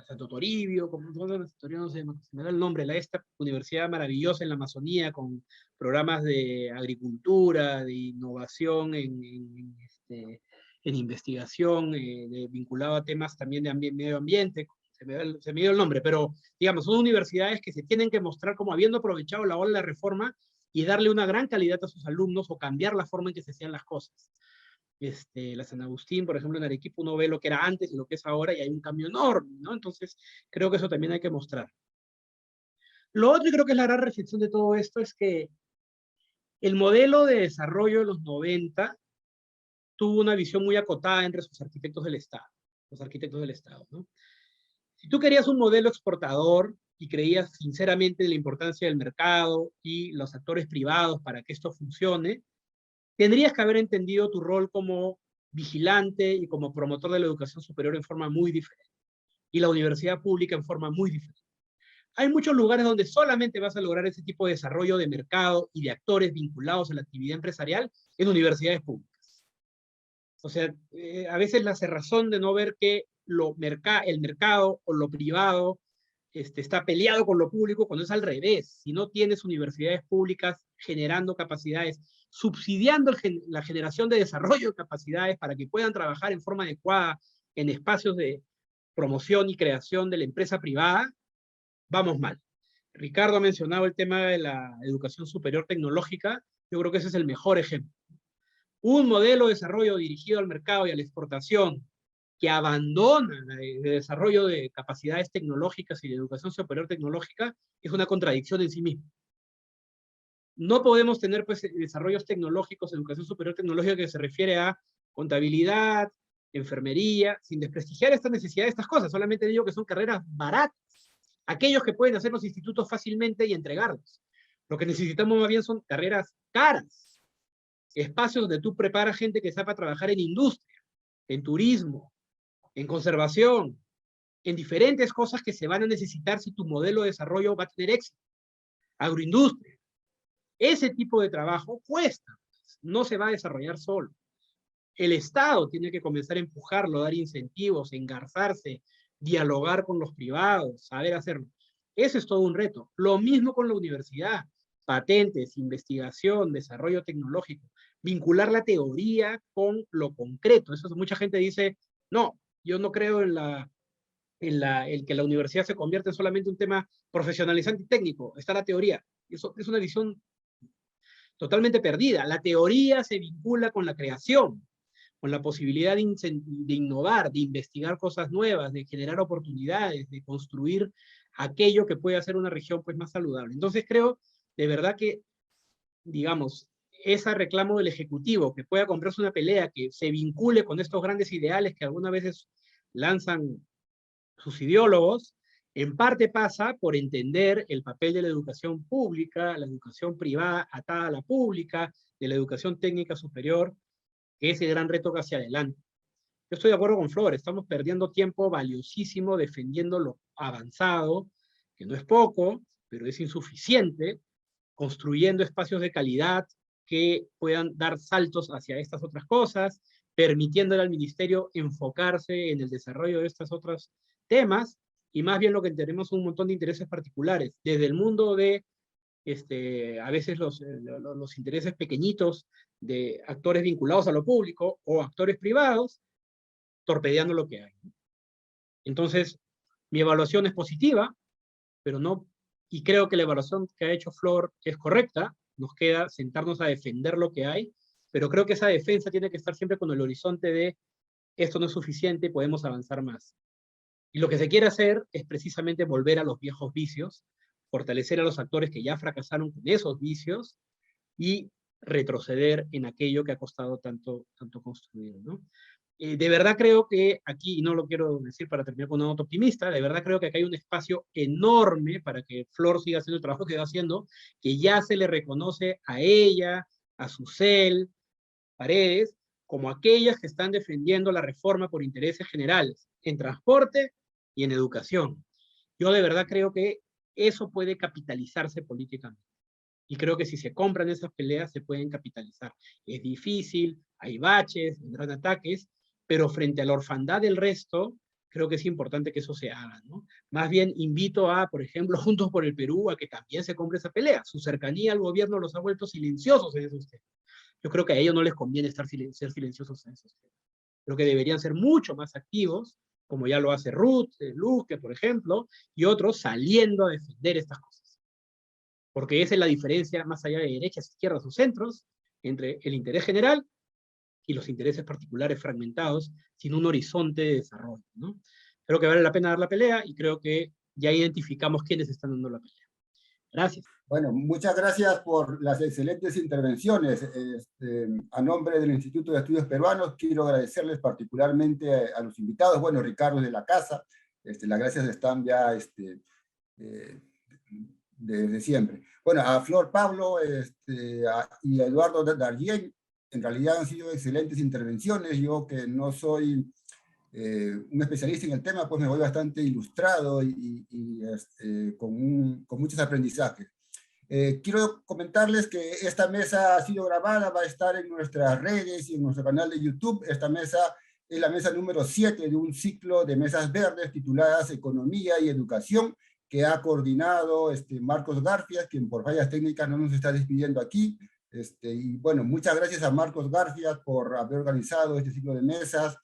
Santo Toribio, no sé, se me da el nombre, esta universidad maravillosa en la Amazonía con programas de agricultura, de innovación en investigación, vinculado a temas también de medio ambiente, se me dio el nombre, pero digamos, son universidades que se tienen que mostrar como habiendo aprovechado la ola de la reforma y darle una gran calidad a sus alumnos o cambiar la forma en que se hacían las cosas. La San Agustín, por ejemplo, en Arequipa uno ve lo que era antes y lo que es ahora y hay un cambio enorme, ¿no? Entonces, creo que eso también hay que mostrar. Lo otro, y creo que es la gran reflexión de todo esto, es que el modelo de desarrollo de los 90 tuvo una visión muy acotada entre sus arquitectos del Estado, los arquitectos del Estado, ¿no? Si tú querías un modelo exportador y creías sinceramente en la importancia del mercado y los actores privados para que esto funcione, tendrías que haber entendido tu rol como vigilante y como promotor de la educación superior en forma muy diferente, y la universidad pública en forma muy diferente. Hay muchos lugares donde solamente vas a lograr ese tipo de desarrollo de mercado y de actores vinculados a la actividad empresarial en universidades públicas. O sea, a veces la cerrazón de no ver que el mercado o lo privado está peleado con lo público, cuando es al revés. Si no tienes universidades públicas generando capacidades, subsidiando la generación de desarrollo de capacidades para que puedan trabajar en forma adecuada en espacios de promoción y creación de la empresa privada, vamos mal. Ricardo ha mencionado el tema de la educación superior tecnológica, yo creo que ese es el mejor ejemplo. Un modelo de desarrollo dirigido al mercado y a la exportación que abandona el desarrollo de capacidades tecnológicas y de educación superior tecnológica es una contradicción en sí mismo. No podemos tener pues, desarrollos tecnológicos, educación superior tecnológica que se refiere a contabilidad, enfermería, sin desprestigiar estas necesidades, estas cosas, solamente digo que son carreras baratas, aquellos que pueden hacer los institutos fácilmente y entregarlos. Lo que necesitamos más bien son carreras caras, espacios donde tú preparas gente que sepa trabajar en industria, en turismo, en conservación, en diferentes cosas que se van a necesitar si tu modelo de desarrollo va a tener éxito. Agroindustria. Ese tipo de trabajo cuesta, no se va a desarrollar solo. El Estado tiene que comenzar a empujarlo, dar incentivos, engarzarse, dialogar con los privados, saber hacerlo. Eso es todo un reto. Lo mismo con la universidad, patentes, investigación, desarrollo tecnológico, vincular la teoría con lo concreto. Eso mucha gente dice, no, yo no creo en que la universidad se convierta en solamente un tema profesionalizante y técnico, está la teoría. Eso es una visión totalmente perdida. La teoría se vincula con la creación, con la posibilidad de innovar, de investigar cosas nuevas, de generar oportunidades, de construir aquello que puede hacer una región pues, más saludable. Entonces creo, de verdad que, digamos, ese reclamo del Ejecutivo, que pueda comprarse una pelea, que se vincule con estos grandes ideales que algunas veces lanzan sus ideólogos, en parte pasa por entender el papel de la educación pública, la educación privada atada a la pública, de la educación técnica superior, que es el gran reto hacia adelante. Yo estoy de acuerdo con Flor, estamos perdiendo tiempo valiosísimo defendiendo lo avanzado, que no es poco, pero es insuficiente, construyendo espacios de calidad que puedan dar saltos hacia estas otras cosas, permitiéndole al ministerio enfocarse en el desarrollo de estos otros temas, y más bien lo que tenemos un montón de intereses particulares, desde el mundo de a veces los intereses pequeñitos de actores vinculados a lo público o actores privados, torpedeando lo que hay. Entonces, mi evaluación es positiva, pero no, y creo que la evaluación que ha hecho Flor es correcta, nos queda sentarnos a defender lo que hay, pero creo que esa defensa tiene que estar siempre con el horizonte de esto no es suficiente, podemos avanzar más. Y lo que se quiere hacer es precisamente volver a los viejos vicios, fortalecer a los actores que ya fracasaron con esos vicios y retroceder en aquello que ha costado tanto construir, ¿no? De verdad creo que aquí, y no lo quiero decir para terminar con una nota optimista, de verdad creo que acá hay un espacio enorme para que Flor siga haciendo el trabajo que va haciendo, que ya se le reconoce a ella, a Susel, Paredes, como aquellas que están defendiendo la reforma por intereses generales, en transporte y en educación. Yo de verdad creo que eso puede capitalizarse políticamente. Y creo que si se compran esas peleas, se pueden capitalizar. Es difícil, hay baches, vendrán ataques, pero frente a la orfandad del resto, creo que es importante que eso se haga, ¿no? Más bien invito a, por ejemplo, Juntos por el Perú, a que también se compre esa pelea. Su cercanía al gobierno los ha vuelto silenciosos en esos temas. Yo creo que a ellos no les conviene ser silenciosos en esos temas. Creo que deberían ser mucho más activos, como ya lo hace Ruth, Luque, por ejemplo, y otros saliendo a defender estas cosas. Porque esa es la diferencia, más allá de derechas, izquierdas o centros, entre el interés general y los intereses particulares fragmentados, sin un horizonte de desarrollo, ¿no? Creo que vale la pena dar la pelea, y creo que ya identificamos quiénes están dando la pelea. Gracias. Bueno, muchas gracias por las excelentes intervenciones. A nombre del Instituto de Estudios Peruanos, quiero agradecerles particularmente a los invitados. Bueno, Ricardo de la casa, las gracias están ya desde siempre. Bueno, a Flor Pablo y a Eduardo Darien, en realidad han sido excelentes intervenciones. Yo, que no soy un especialista en el tema, pues me voy bastante ilustrado y con muchos aprendizajes. Quiero comentarles que esta mesa ha sido grabada, va a estar en nuestras redes y en nuestro canal de YouTube. Esta mesa es la mesa número 7 de un ciclo de mesas verdes tituladas Economía y Educación, que ha coordinado Marcos Garfias, quien por fallas técnicas no nos está despidiendo aquí. Y bueno, muchas gracias a Marcos Garfias por haber organizado este ciclo de mesas.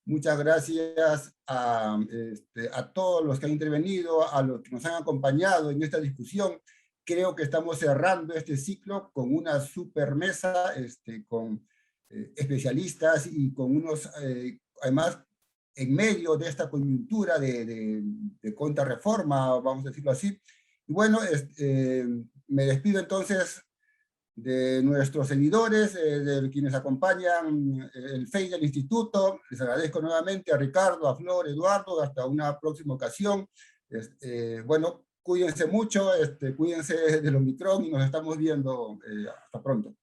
Muchas gracias a todos los que han intervenido, a los que nos han acompañado en esta discusión. Creo que estamos cerrando este ciclo con una super mesa, con especialistas y con unos, además, en medio de esta coyuntura de contrarreforma, vamos a decirlo así. Y bueno, me despido entonces de nuestros seguidores, de quienes acompañan el FEI del Instituto. Les agradezco nuevamente a Ricardo, a Flor, Eduardo, hasta una próxima ocasión. Bueno, cuídense mucho, cuídense del Omicron y nos estamos viendo. Hasta pronto.